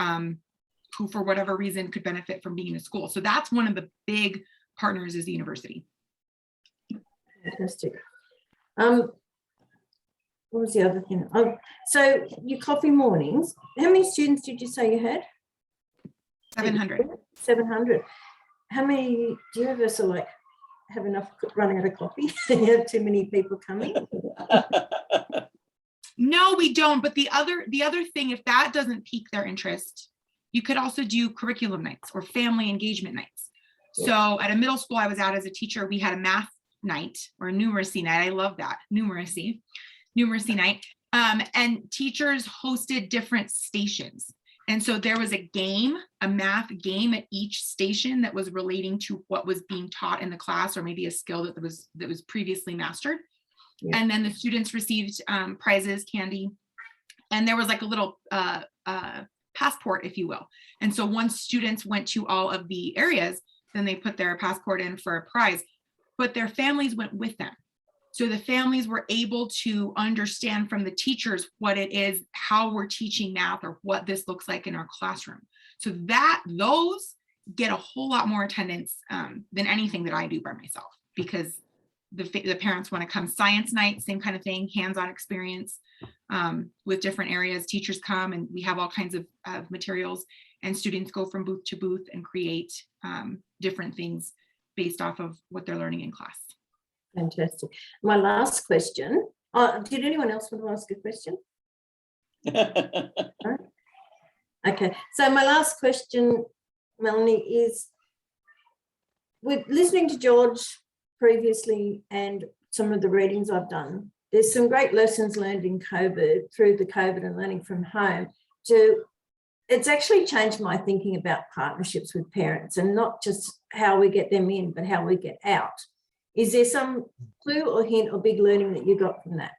for whatever reason could benefit from being in a school. So that's one of the big partners is the university. Fantastic. What was the other thing? So your coffee mornings, how many students did you say you had? 700. 700. How many, do you ever sort of like have enough run out of coffee? You have too many people coming? No, we don't. But the other thing, if that doesn't pique their interest, you could also do curriculum nights or family engagement nights. Yeah. So at a middle school I was at as a teacher, we had a math night or a numeracy night. I love that, numeracy night. And teachers hosted different stations. And so there was a math game at each station that was relating to what was being taught in the class, or maybe a skill that was previously mastered. Yeah. And then the students received prizes, candy, and there was like a little passport, if you will. And so once students went to all of the areas, then they put their passport in for a prize, but their families went with them. So the families were able to understand from the teachers what it is, how we're teaching math, or what this looks like in our classroom. So those get a whole lot more attendance than anything that I do by myself, because the parents want to come. Science night, same kind of thing, hands-on experience with different areas. Teachers come and we have all kinds of materials, and students go from booth to booth and create different things based off of what they're learning in class. Fantastic. My last question, did anyone else want to ask a question? No? Okay, so my last question, Melanie, is with listening to George previously and some of the readings I've done, there's some great lessons learned in COVID, through the COVID and learning from home. It's actually changed my thinking about partnerships with parents, and not just how we get them in, but how we get out. Is there some clue or hint or big learning that you got from that?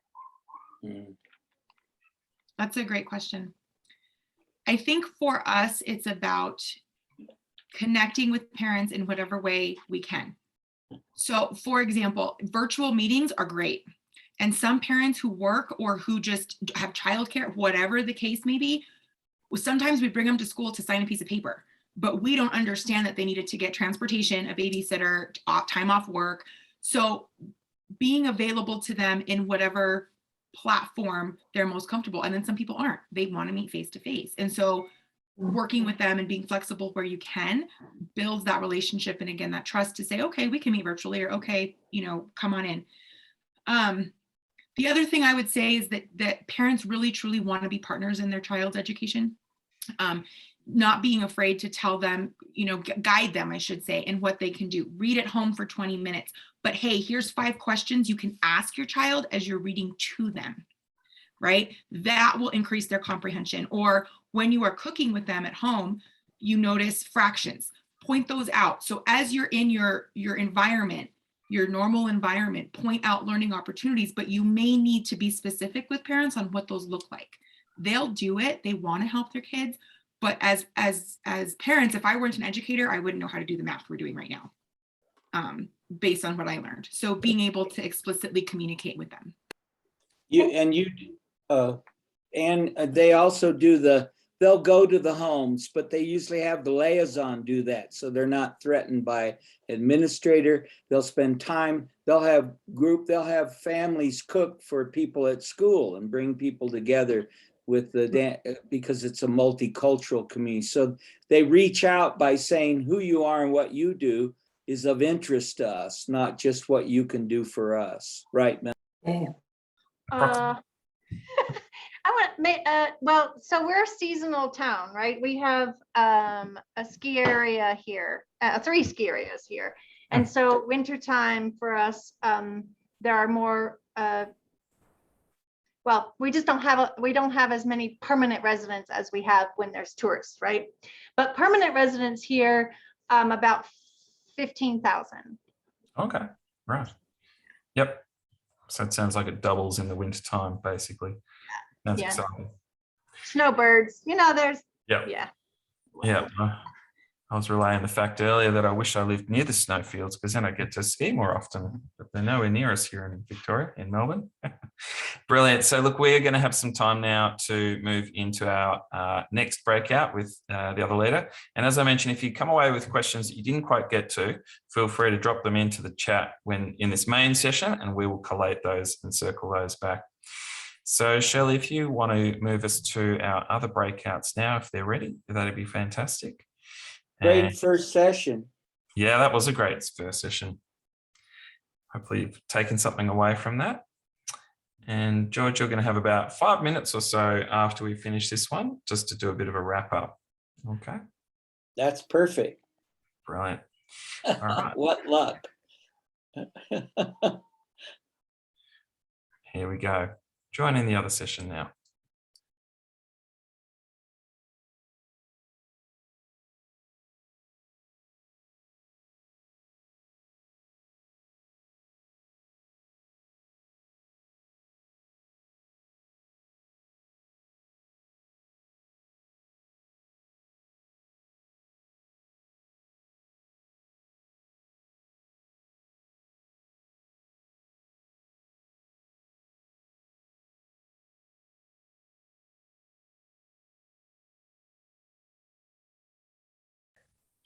That's a great question. I think for us, it's about connecting with parents in whatever way we can. So for example, virtual meetings are great. And some parents who work or who just have childcare, whatever the case may be, Sometimes we bring them to school to sign a piece of paper, but we don't understand that they needed to get transportation, a babysitter, time off work. So being available to them in whatever platform they're most comfortable. And then some people aren't. They want to meet face to face. And so working with them and being flexible where you can builds that relationship. And again, that trust to say, okay, we can meet virtually, or okay, come on in. The other thing I would say is that parents really truly want to be partners in their child's education. Not being afraid to tell them, guide them, I should say, in what they can do. Read at home for 20 minutes. But hey, here's 5 questions you can ask your child as you're reading to them, right? That will increase their comprehension. Or when you are cooking with them at home, you notice fractions. Point those out. So as you're in your environment, your normal environment, point out learning opportunities, but you may need to be specific with parents on what those look like. They'll do it. They want to help their kids. But as parents, if I weren't an educator, I wouldn't know how to do the math we're doing right now, based on what I learned. So being able to explicitly communicate with them. And they also do they'll go to the homes, but they usually have the liaison do that. So they're not threatened by administrator. They'll spend time, they'll have families cook for people at school and bring people together with because it's a multicultural community. So they reach out by saying who you are and what you do is of interest to us, not just what you can do for us. Right, Mel? Yeah. Well, so we're a seasonal town, right? We have a ski area here, 3 ski areas here. And so wintertime for us, there are more, well, we just don't have as many permanent residents as we have when there's tourists, right? But permanent residents here, about 15,000. Okay, right. Yep. So it sounds like it doubles in the winter time, basically. That's exciting. Snowbirds, there's, yeah. I was relaying the fact earlier that I wish I lived near the snowfields because then I get to ski more often, but they're nowhere near us here in Victoria, in Melbourne. Brilliant. So look, we're going to have some time now to move into our next breakout with the other leader. And as I mentioned, if you come away with questions that you didn't quite get to, feel free to drop them into the chat when in this main session, and we will collate those and circle those back. So Shirley, if you want to move us to our other breakouts now, if they're ready, that'd be fantastic. Great first session. Yeah, that was a great first session. Hopefully you've taken something away from that. And George, you're going to have about 5 minutes or so after we finish this one, just to do a bit of a wrap up. Okay. That's perfect. Brilliant. All right. What luck. Here we go. Join in the other session now.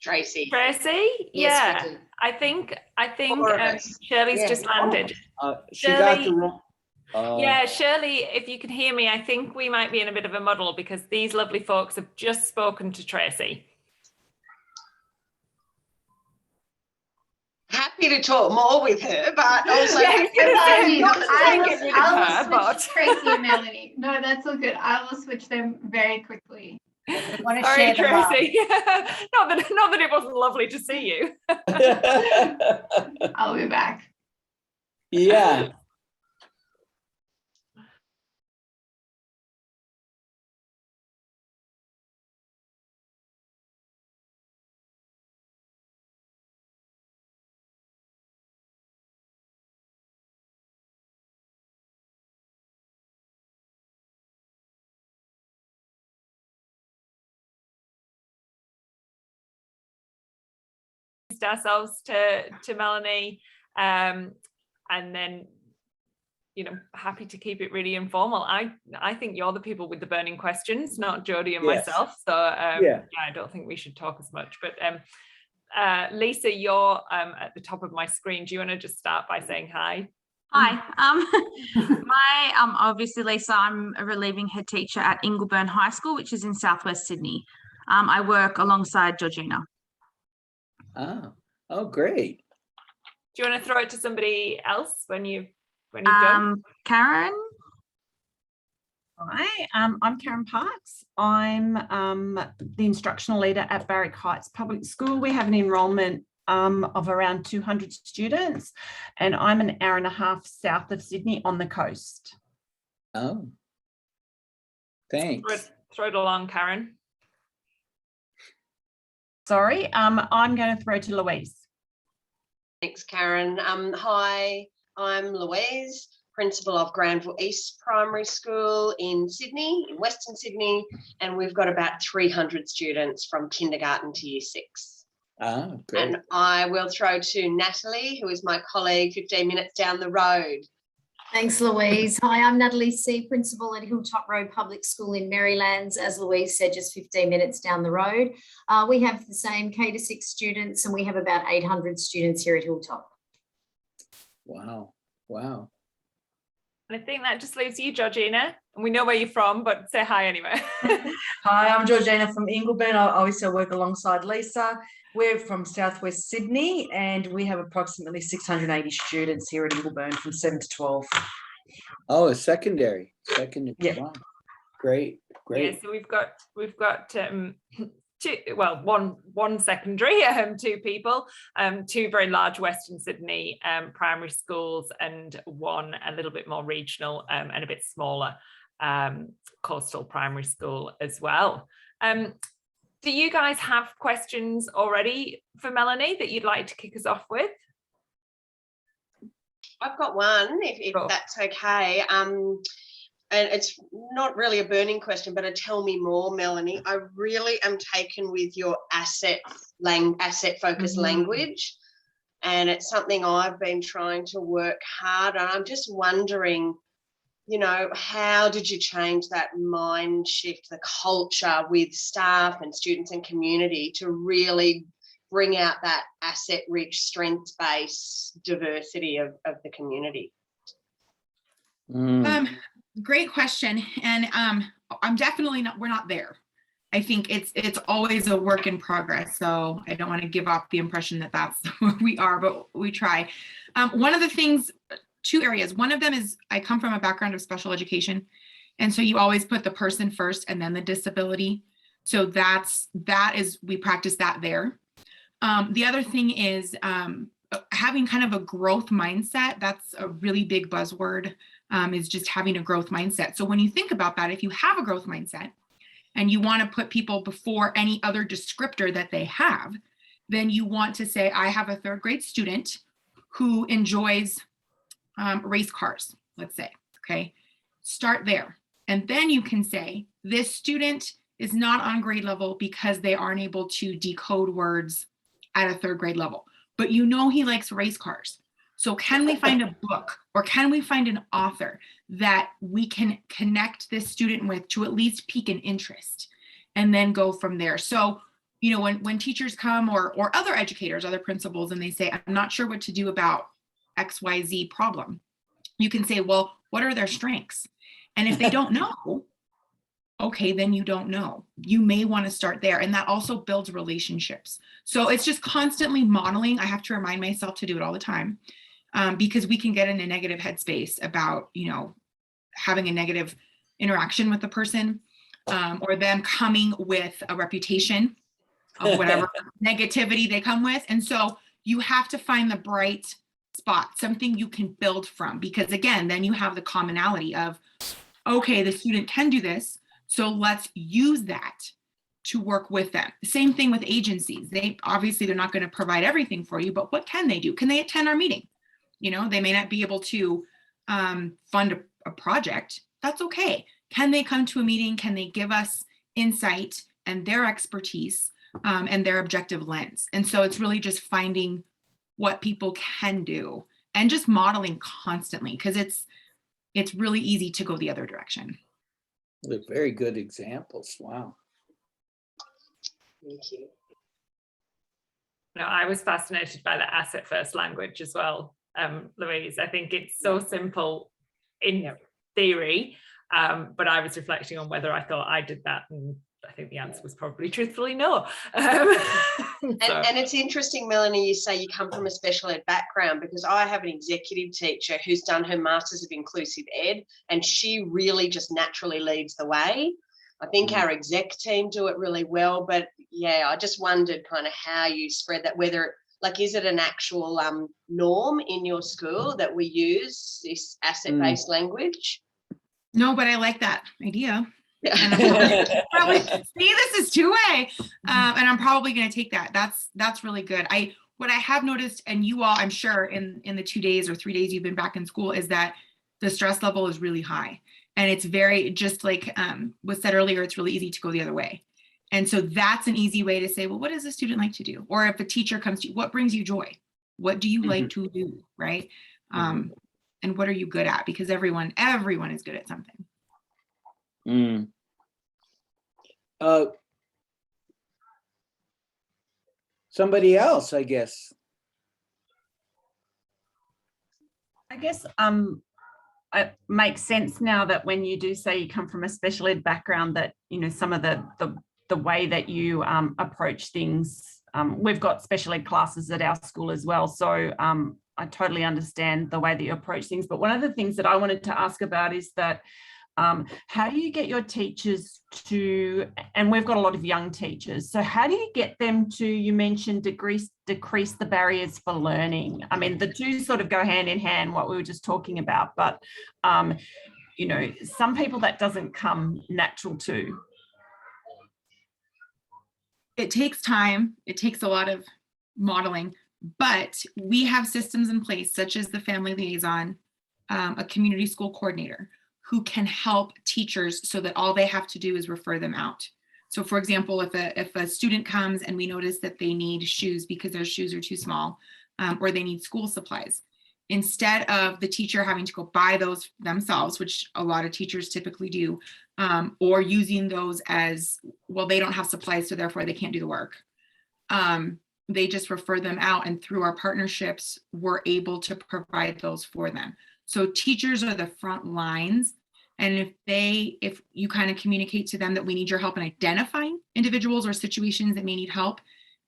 Tracy, yes, yeah, I think Shirley's just landed. She got the wrong. Yeah, Shirley, if you can hear me, I think we might be in a bit of a muddle because these lovely folks have just spoken to Tracy. Happy to talk more with her, but also I will switch Tracy and Melanie. No, that's all good. I will switch them very quickly. Sorry, Tracy. not that it wasn't lovely to see you. I'll be back. Yeah. Ourselves to Melanie, and then happy to keep it really informal. I think you're the people with the burning questions, not Jodie and Yes. myself. So yeah, I don't think we should talk as much. But Lisa, you're at the top of my screen. Do you want to just start by saying hi? Hi, obviously Lisa, I'm a relieving head teacher at Ingleburn High School, which is in Southwest Sydney. I work alongside Georgina. Oh, great. Do you want to throw it to somebody else when you've done? Karen? Hi, I'm Karen Parks. I'm the instructional leader at Barrack Heights Public School. We have an enrolment of around 200 students, and I'm an hour and a half south of Sydney on the coast. Oh, thanks. Throw it along, Karen. Sorry, I'm going to throw to Louise. Thanks, Karen. Hi, I'm Louise, principal of Granville East Primary School in Sydney, in Western Sydney, and we've got about 300 students from kindergarten to year 6. Oh, great. And I will throw to Natalie, who is my colleague 15 minutes down the road. Thanks, Louise. Hi, I'm Natalie C., principal at Hilltop Road Public School in Marylands. As Louise said, just 15 minutes down the road. We have the same K to 6 students, and we have about 800 students here at Hilltop. Wow. Wow. And I think that just leaves you, Georgina. And we know where you're from, but say hi anyway. Hi, I'm Georgina from Ingleburn. I also work alongside Lisa. We're from Southwest Sydney, and we have approximately 680 students here at Ingleburn from 7 to 12. Oh, a secondary. Yeah. Wow. Great. Yeah, so we've got two, well, one secondary, 2 people, 2 very large Western Sydney primary schools, and 1 a little bit more regional and a bit smaller coastal primary school as well. Do you guys have questions already for Melanie that you'd like to kick us off with? I've got one, if that's okay. And it's not really a burning question, but a tell me more, Melanie. I really am taken with your asset-focused language, and it's something I've been trying to work hard on. I'm just wondering, how did you change that mind shift, the culture with staff and students and community to really bring out that asset-rich, strengths-based diversity of the community? Great question. And I'm definitely not, we're not there. I think it's always a work in progress. So I don't want to give off the impression that that's where we are, but we try. One of the things, 2 areas. One of them is I come from a background of special education. And so you always put the person first and then the disability. So that is, we practice that there. The other thing is having kind of a growth mindset. That's a really big buzzword, is just having a growth mindset. So when you think about that, if you have a growth mindset and you want to put people before any other descriptor that they have, then you want to say, I have a 3rd grade student who enjoys race cars, let's say, okay? Start there. And then you can say, this student is not on grade level because they aren't able to decode words at a 3rd grade level, but he likes race cars. So can we find a book, or can we find an author that we can connect this student with to at least pique an interest, and then go from there? So, when teachers come or other educators, other principals, and they say, I'm not sure what to do about XYZ problem, you can say, well, what are their strengths? And if they don't know, okay, then you don't know. You may want to start there. And that also builds relationships. So it's just constantly modeling. I have to remind myself to do it all the time, because we can get in a negative headspace about, having a negative interaction with the person, or them coming with a reputation of whatever negativity they come with. And so you have to find the bright spot, something you can build from, because again, then you have the commonality of, okay, the student can do this, so let's use that to work with them. Same thing with agencies. They're not going to provide everything for you, but what can they do? Can they attend our meeting? They may not be able to fund a project. That's okay. Can they come to a meeting? Can they give us insight and their expertise and their objective lens? And so it's really just finding what people can do and just modeling constantly, because it's really easy to go the other direction. They're very good examples. Wow. Thank you. No, I was fascinated by the asset first language as well, Louise. I think it's so simple in theory, but I was reflecting on whether I thought I did that, and I think the answer was probably truthfully no. And it's interesting, Melanie, you say you come from a special ed background, because I have an executive teacher who's done her Masters of Inclusive Ed, and she really just naturally leads the way. I think our exec team do it really well, but yeah, I just wondered kind of how you spread that, whether, like, is it an actual norm in your school that we use this asset-based language? No, but I like that idea. And probably see, this is two-way, and I'm probably going to take that. That's really good. What I have noticed, and you all, I'm sure, in the 2 days or 3 days you've been back in school, is that the stress level is really high, and it's very, just like was said earlier, it's really easy to go the other way. And so that's an easy way to say, well, what does a student like to do? Or if a teacher comes to you, what brings you joy? What do you like to do, right? And what are you good at? Because everyone is good at something. Somebody else, I guess. I guess it makes sense now that when you do say you come from a special ed background, that, you know, some of the way that you approach things, we've got special ed classes at our school as well, so I totally understand the way that you approach things. But one of the things that I wanted to ask about is that how do you get your teachers to, and we've got a lot of young teachers, so how do you get them to, you mentioned decrease the barriers for learning? I mean, the two sort of go hand in hand, what we were just talking about, but you know, some people that doesn't come natural to. It takes time, it takes a lot of modeling, but we have systems in place, such as the family liaison, a community school coordinator, who can help teachers so that all they have to do is refer them out. So for example, if a student comes and we notice that they need shoes because their shoes are too small, or they need school supplies, instead of the teacher having to go buy those themselves, which a lot of teachers typically do, or using those as, well, they don't have supplies, so therefore they can't do the work. They just refer them out, and through our partnerships, we're able to provide those for them. So teachers are the front lines. And if you kind of communicate to them that we need your help in identifying individuals or situations that may need help,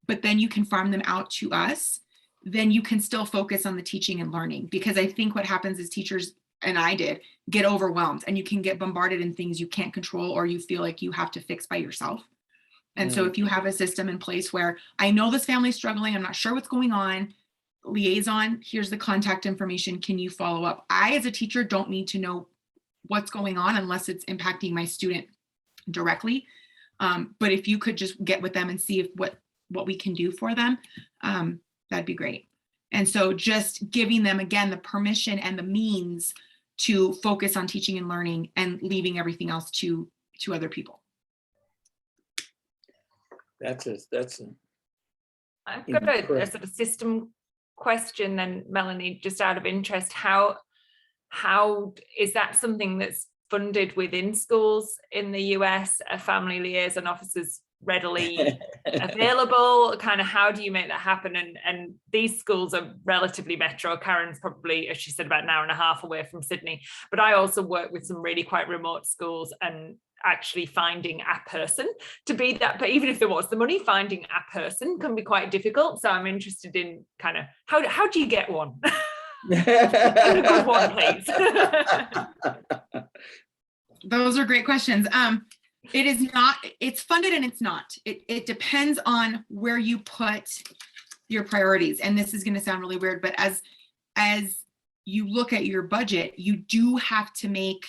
but then you can farm them out to us, then you can still focus on the teaching and learning. Because I think what happens is teachers, and I did, get overwhelmed, and you can get bombarded in things you can't control or you feel like you have to fix by yourself. And so if you have a system in place where, I know this family's struggling, I'm not sure what's going on, liaison, here's the contact information, can you follow up? I, as a teacher, don't need to know what's going on unless it's impacting my student directly. But if you could just get with them and see if what we can do for them, that'd be great. And so just giving them, again, the permission and the means to focus on teaching and learning, and leaving everything else to other people. That's I've got a sort of system question then, Melanie, just out of interest. How is that something that's funded within schools in the US? Are family liaison officers readily available? Kind of, how do you make that happen? And these schools are relatively metro. Karen's probably, as she said, about an hour and a half away from Sydney, but I also work with some really quite remote schools, and actually finding a person to be that, but even if there was the money, finding a person can be quite difficult. So I'm interested in kind of how do you get one? A good one, please. Those are great questions. It is not, it's funded and it's not. It depends on where you put your priorities. And this is going to sound really weird, but as you look at your budget, you do have to make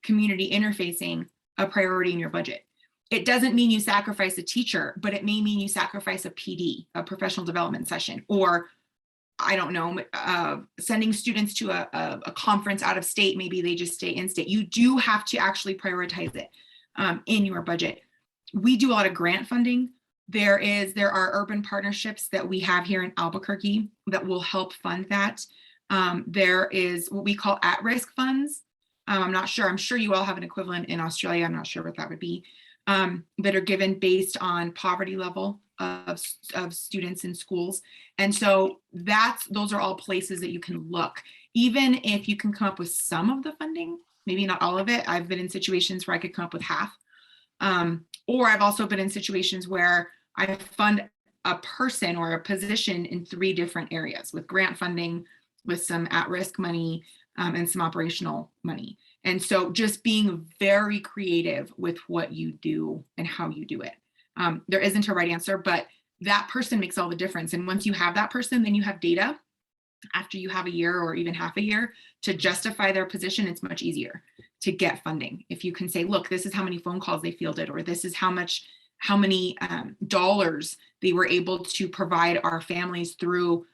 community interfacing a priority in your budget. It doesn't mean you sacrifice a teacher, but it may mean you sacrifice a PD, a professional development session, or I don't know, sending students to a conference out of state. Maybe they just stay in state. You do have to actually prioritize it in your budget. We do a lot of grant funding. There are urban partnerships that we have here in Albuquerque that will help fund that. There is what we call at-risk funds. I'm not sure. I'm sure you all have an equivalent in Australia. I'm not sure what that would be, that are given based on poverty level of students in schools. And so those are all places that you can look. Even if you can come up with some of the funding, maybe not all of it. I've been in situations where I could come up with half. Or I've also been in situations where I fund a person or a position in 3 different areas with grant funding, with some at-risk money, and some operational money. And so just being very creative with what you do and how you do it. There isn't a right answer, but that person makes all the difference. And once you have that person, then you have data after you have a year or even half a year to justify their position. It's much easier to get funding. If you can say, look, this is how many phone calls they fielded, or this is how many dollars they were able to provide our families through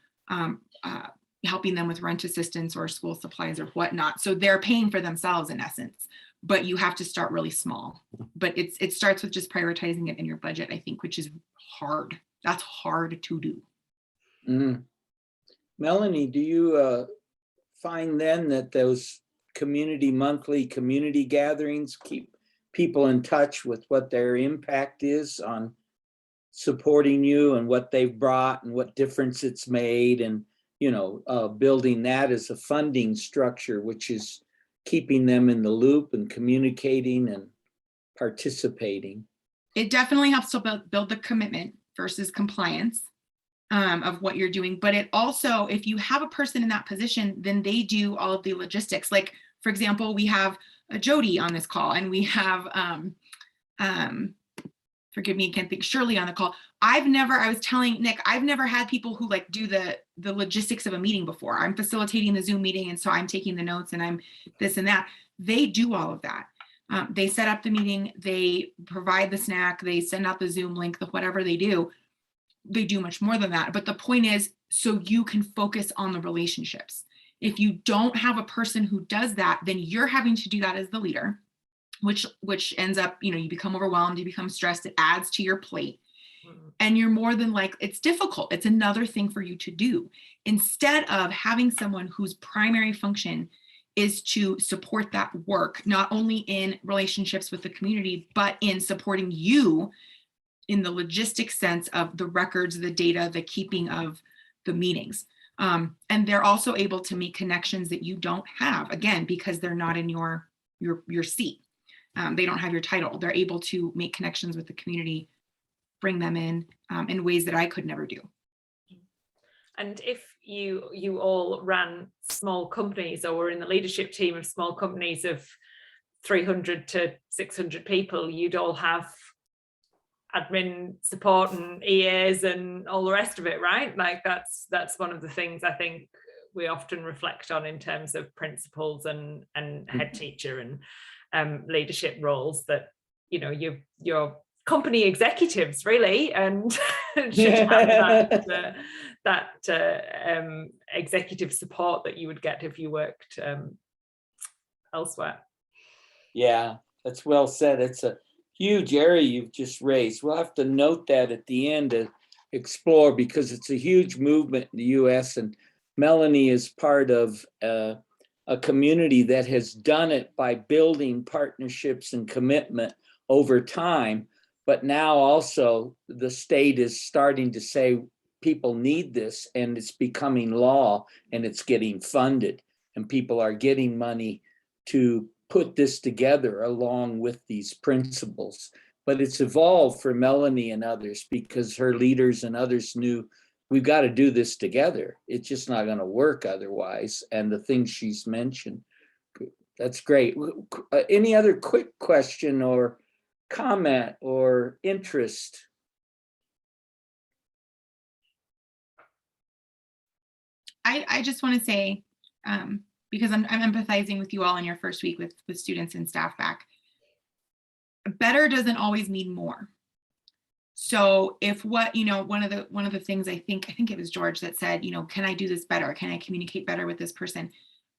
helping them with rent assistance or school supplies or whatnot. So they're paying for themselves in essence, but you have to start really small. But it starts with just prioritizing it in your budget, I think, which is hard. That's hard to do. Mm. Melanie, do you find then that those monthly community gatherings keep people in touch with what their impact is on supporting you and what they've brought and what difference it's made, and building that as a funding structure, which is keeping them in the loop and communicating and participating? It definitely helps to build the commitment versus compliance of what you're doing. But it also, if you have a person in that position, then they do all of the logistics. Like, for example, we have Jody on this call, and we have, forgive me, I can't think, Shirley on the call. I was telling Nick, I've never had people who like do the logistics of a meeting before. I'm facilitating the Zoom meeting, and so I'm taking the notes and I'm this and that. They do all of that. They set up the meeting, they provide the snack, they send out the Zoom link, whatever they do much more than that. But the point is, so you can focus on the relationships. If you don't have a person who does that, then you're having to do that as the leader, which ends up, you become overwhelmed, you become stressed, it adds to your plate. And you're more than like, it's difficult. It's another thing for you to do. Instead of having someone whose primary function is to support that work, not only in relationships with the community, but in supporting you in the logistic sense of the records, the data, the keeping of the meetings. And they're also able to make connections that you don't have, again, because they're not in your seat. They don't have your title. They're able to make connections with the community, bring them in ways that I could never do. And if you all ran small companies or were in the leadership team of small companies of 300 to 600 people, you'd all have admin support and EAs and all the rest of it, right? Like that's one of the things I think we often reflect on in terms of principals and head teacher and leadership roles, that you're company executives really, and should have that executive support that you would get if you worked elsewhere. Yeah, that's well said. It's a huge area you've just raised. We'll have to note that at the end to explore, because it's a huge movement in the US, and Melanie is part of a community that has done it by building partnerships and commitment over time. But now also the state is starting to say people need this, and it's becoming law, and it's getting funded, and people are getting money to put this together along with these principles. But it's evolved for Melanie and others because her leaders and others knew we've got to do this together. It's just not going to work otherwise. And the things she's mentioned, that's great. Any other quick question or comment or interest? I just want to say, because I'm empathizing with you all in your first week with students and staff back. Better doesn't always mean more. So if one of the things I think it was George that said, can I do this better? Can I communicate better with this person?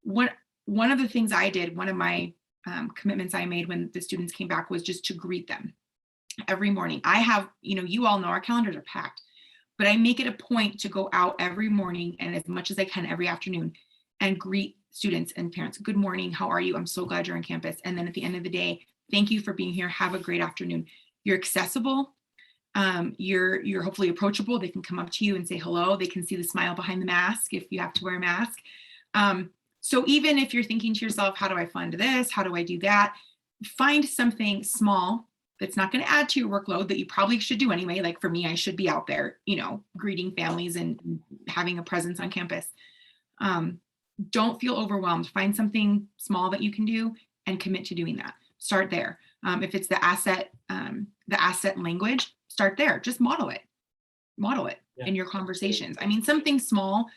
One of the things I did, one of my commitments I made when the students came back was just to greet them every morning. I have, you all know our calendars are packed, but I make it a point to go out every morning and as much as I can every afternoon and greet students and parents. Good morning, how are you? I'm so glad you're on campus. And then at the end of the day, thank you for being here. Have a great afternoon. You're accessible. You're hopefully approachable. They can come up to you and say hello. They can see the smile behind the mask if you have to wear a mask. So even if you're thinking to yourself, how do I fund this? How do I do that? Find something small that's not going to add to your workload that you probably should do anyway. Like for me, I should be out there, greeting families and having a presence on campus. Don't feel overwhelmed. Find something small that you can do and commit to doing that. Start there. If it's the asset language, start there. Just model it in your conversations. I mean, something small.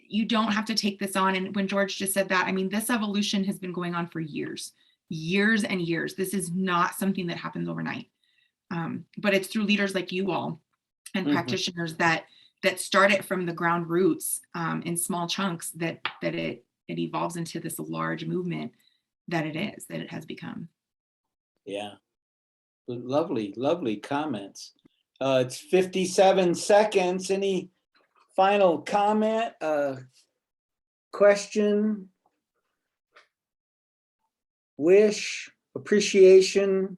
You don't have to take this on. And when George just said that, I mean, this evolution has been going on for years and years. This is not something that happens overnight. But it's through leaders like you all and practitioners that start it from the ground roots in small chunks that it evolves into this large movement that it has become. Yeah. Lovely, lovely comments. It's 57 seconds. Any final comment, question, wish, appreciation?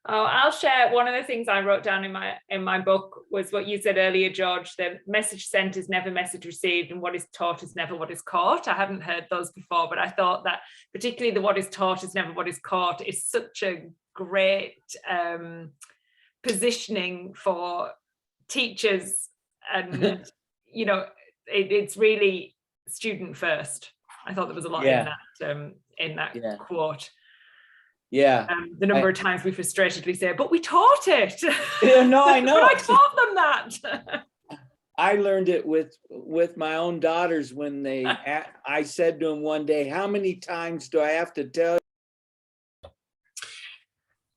Oh, I'll share. One of the things I wrote down in my book was what you said earlier, George. The message sent is never message received, and what is taught is never what is caught. I hadn't heard those before, but I thought that particularly the what is taught is never what is caught is such a great positioning for teachers, and it's really student first. I thought there was a lot in that quote. Yeah. The number of times we frustratedly say, but we taught it. Yeah, no, I know. But I taught them that. I learned it with my own daughters when I said to them one day, how many times do I have to tell you?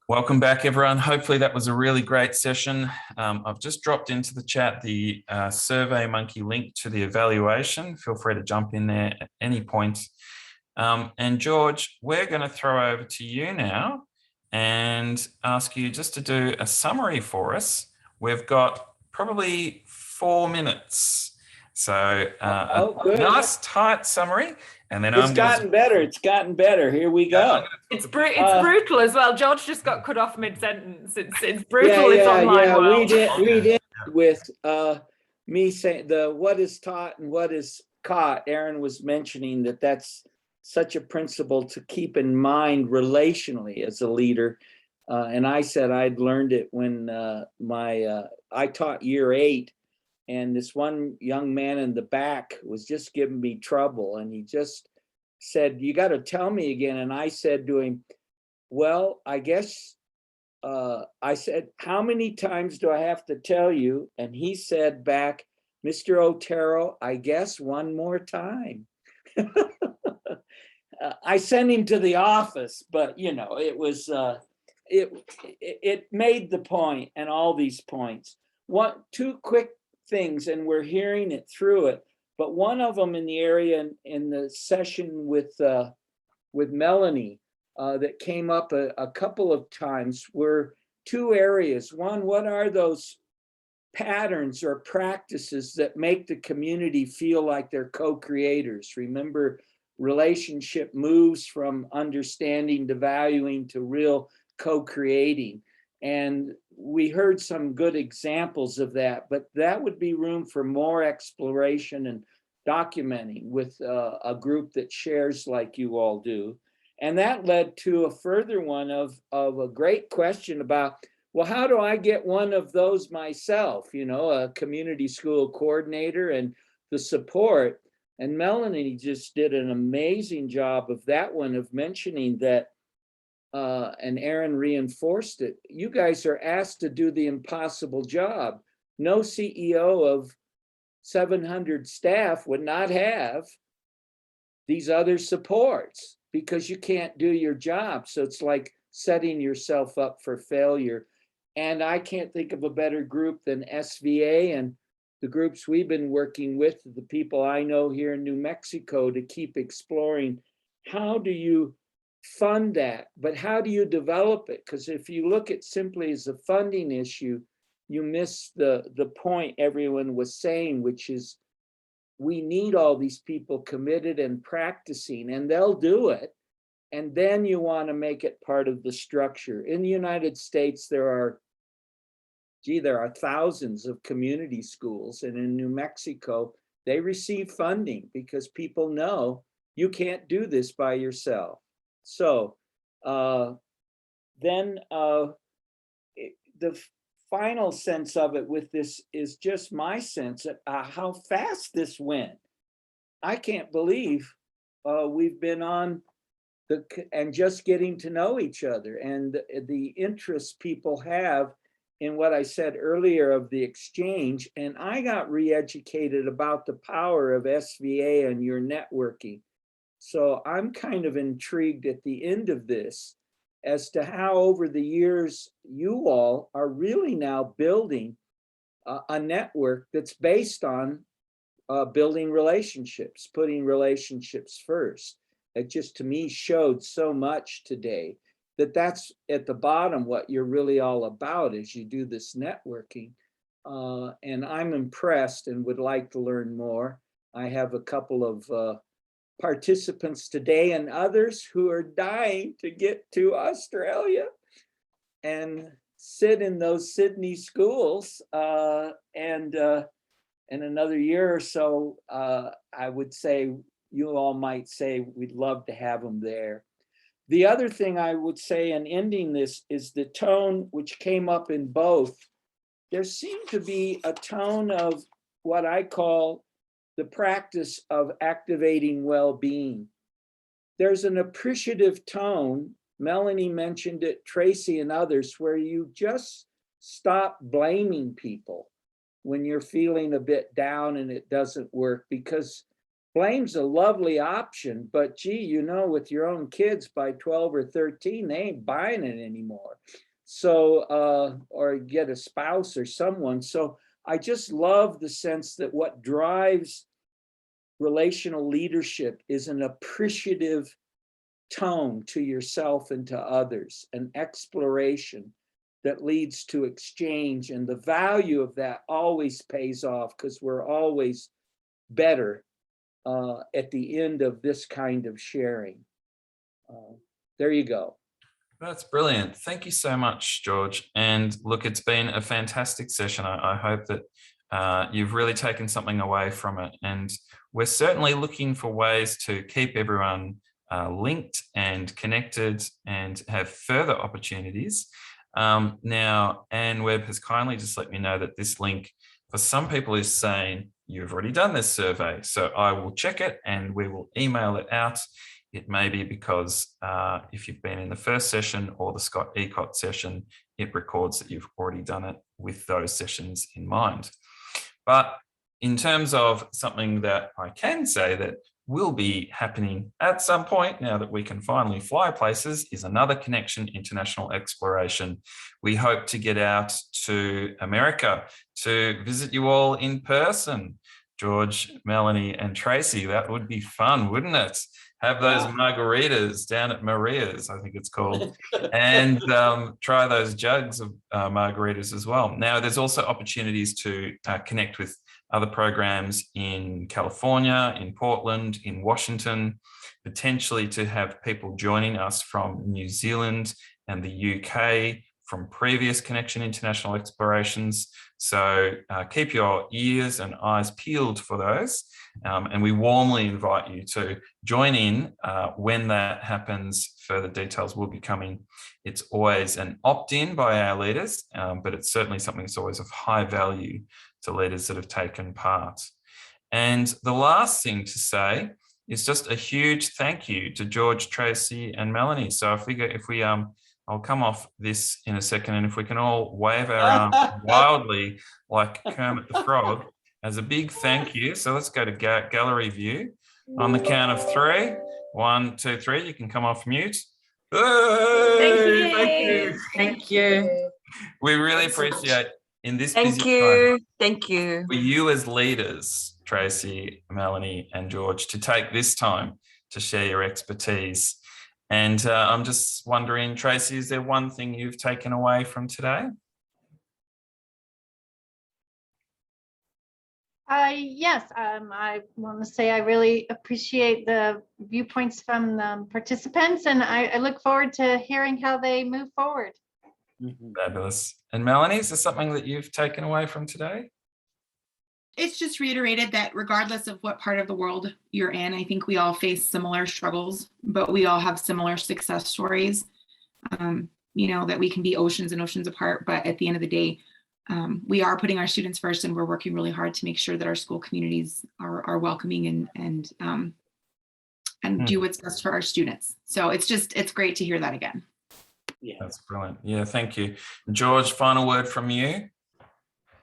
Welcome back, everyone. Hopefully that was a really great session. I've just dropped into the chat the SurveyMonkey link to the evaluation. Feel free to jump in there at any point. And George, we're going to throw over to you now and ask you just to do a summary for us. We've got probably 4 minutes. So a nice tight summry. And then It's gotten better. Here we go. It's brutal as well. George just got cut off mid-sentence. It's brutal. It's online world. We did with me saying the what is taught and what is caught. Aaron was mentioning that's such a principle to keep in mind relationally as a leader. And I said I'd learned it when I taught year 8. And this one young man in the back was just giving me trouble. And he just said, you got to tell me again. And I said to him, well, I guess, I said, how many times do I have to tell you? And he said back, Mr. Otero, I guess one more time. I sent him to the office, but it was, it made the point, and all these points. 2 quick things, and we're hearing it through it, but one of them in the area in the session with Melanie that came up a couple of times were 2 areas. One, what are those patterns or practices that make the community feel like they're co-creators? Remember, relationship moves from understanding to valuing to real co-creating. And we heard some good examples of that, but that would be room for more exploration and documenting with a group that shares like you all do. And that led to a further one of a great question about, well, how do I get one of those myself? A community school coordinator and the support. And Melanie just did an amazing job of that one, of mentioning that, and Aaron reinforced it. You guys are asked to do the impossible job. No CEO of 700 staff would not have these other supports because you can't do your job. So it's like setting yourself up for failure. And I can't think of a better group than SVA and the groups we've been working with, the people I know here in New Mexico, to keep exploring how do you fund that, but how do you develop it? Because if you look at simply as a funding issue, you miss the point everyone was saying, which is we need all these people committed and practicing, and they'll do it. And then you want to make it part of the structure. In the United States, there are thousands of community schools, and in New Mexico, they receive funding because people know you can't do this by yourself. So then the final sense of it with this is just my sense of how fast this went. I can't believe we've been on and just getting to know each other, and the interest people have in what I said earlier of the exchange. And I got re-educated about the power of SVA and your networking. So I'm kind of intrigued at the end of this as to how over the years you all are really now building a network that's based on building relationships, putting relationships first. It just, to me, showed so much today that that's at the bottom what you're really all about as you do this networking. And I'm impressed and would like to learn more. I have a couple of participants today and others who are dying to get to Australia and sit in those Sydney schools. And in another year or so, I would say, you all might say we'd love to have them there. The other thing I would say in ending this is the tone which came up in both. There seemed to be a tone of what I call the practice of activating well-being. There's an appreciative tone, Melanie mentioned it, Tracy and others, where you just stop blaming people when you're feeling a bit down and it doesn't work, because blame's a lovely option, but gee, you know, with your own kids by 12 or 13, they ain't buying it anymore. So, or get a spouse or someone. So I just love the sense that what drives relational leadership is an appreciative tone to yourself and to others, an exploration that leads to exchange. And the value of that always pays off because we're always better at the end of this kind of sharing. There you go. That's brilliant. Thank you so much, George. And look, it's been a fantastic session. I hope that you've really taken something away from it. And we're certainly looking for ways to keep everyone linked and connected and have further opportunities. Now, Anne Webb has kindly just let me know that this link for some people is saying, you've already done this survey. So I will check it and we will email it out. It may be because if you've been in the first session or the Scott ECOT session, it records that you've already done it with those sessions in mind. But in terms of something that I can say that will be happening at some point, now that we can finally fly places, is another Connection International Exploration. We hope to get out to America to visit you all in person. George, Melanie, and Tracy, that would be fun, wouldn't it? Have those margaritas down at Maria's, I think it's called, and try those jugs of margaritas as well. Now, there's also opportunities to connect with other programs in California, in Portland, in Washington, potentially to have people joining us from New Zealand and the UK from previous Connection International Explorations. So keep your ears and eyes peeled for those. And we warmly invite you to join in when that happens. Further details will be coming. It's always an opt-in by our leaders, but it's certainly something that's always of high value to leaders that have taken part. And the last thing to say is just a huge thank you to George, Tracy, and Melanie. So I figure if we, I'll come off this in a second, and if we can all wave our arms wildly like Kermit the Frog as a big thank you. So let's go to gallery view on the count of 3. 1, 2, 3. You can come off mute. Hey, thank you. Thank you. We really appreciate in this Thank busy you. time, Thank you. for you as leaders, Tracy, Melanie, and George, to take this time to share your expertise. And I'm just wondering, Tracy, is there one thing you've taken away from today? Yes, I want to say I really appreciate the viewpoints from the participants, and I look forward to hearing how they move forward. Fabulous. And Melanie, is there something that you've taken away from today? It's just reiterated that regardless of what part of the world you're in, I think we all face similar struggles, but we all have similar success stories. You know, that we can be oceans and oceans apart, but at the end of the day, we are putting our students first, and we're working really hard to make sure that our school communities are welcoming and do what's best for our students. So it's great to hear that again. Yeah, that's brilliant. Yeah, thank you. George, final word from you.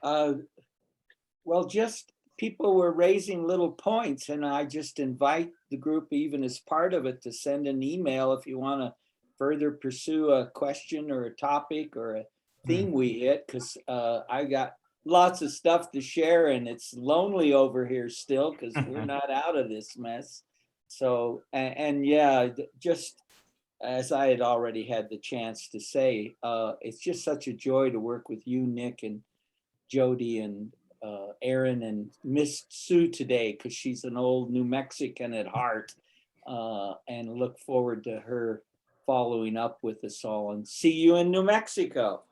Well, just people were raising little points, and I just invite the group, even as part of it, to send an email if you want to further pursue a question or a topic or a theme we hit, because I got lots of stuff to share, and it's lonely over here still because we're not out of this mess. So, and yeah, just as I had already had the chance to say, it's just such a joy to work with you, Nick, and Jody, and Aaron, and Miss Sue today, because she's an old New Mexican at heart, and look forward to her following up with us all, and see you in New Mexico.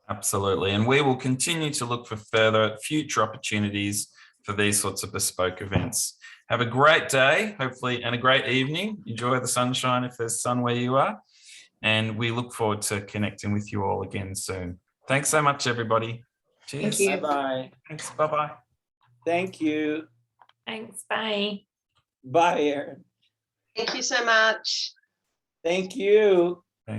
Absolutely. And we will continue to look for further future opportunities for these sorts of bespoke events. Have a great day, hopefully, and a great evening. Enjoy the sunshine if there's sun where you are. And we look forward to connecting with you all again soon. Thanks so much, everybody. Cheers. Bye-bye. Thanks. Bye-bye. Thank you. Thanks. Bye. Bye, Aaron. Thank you so much. Thank you.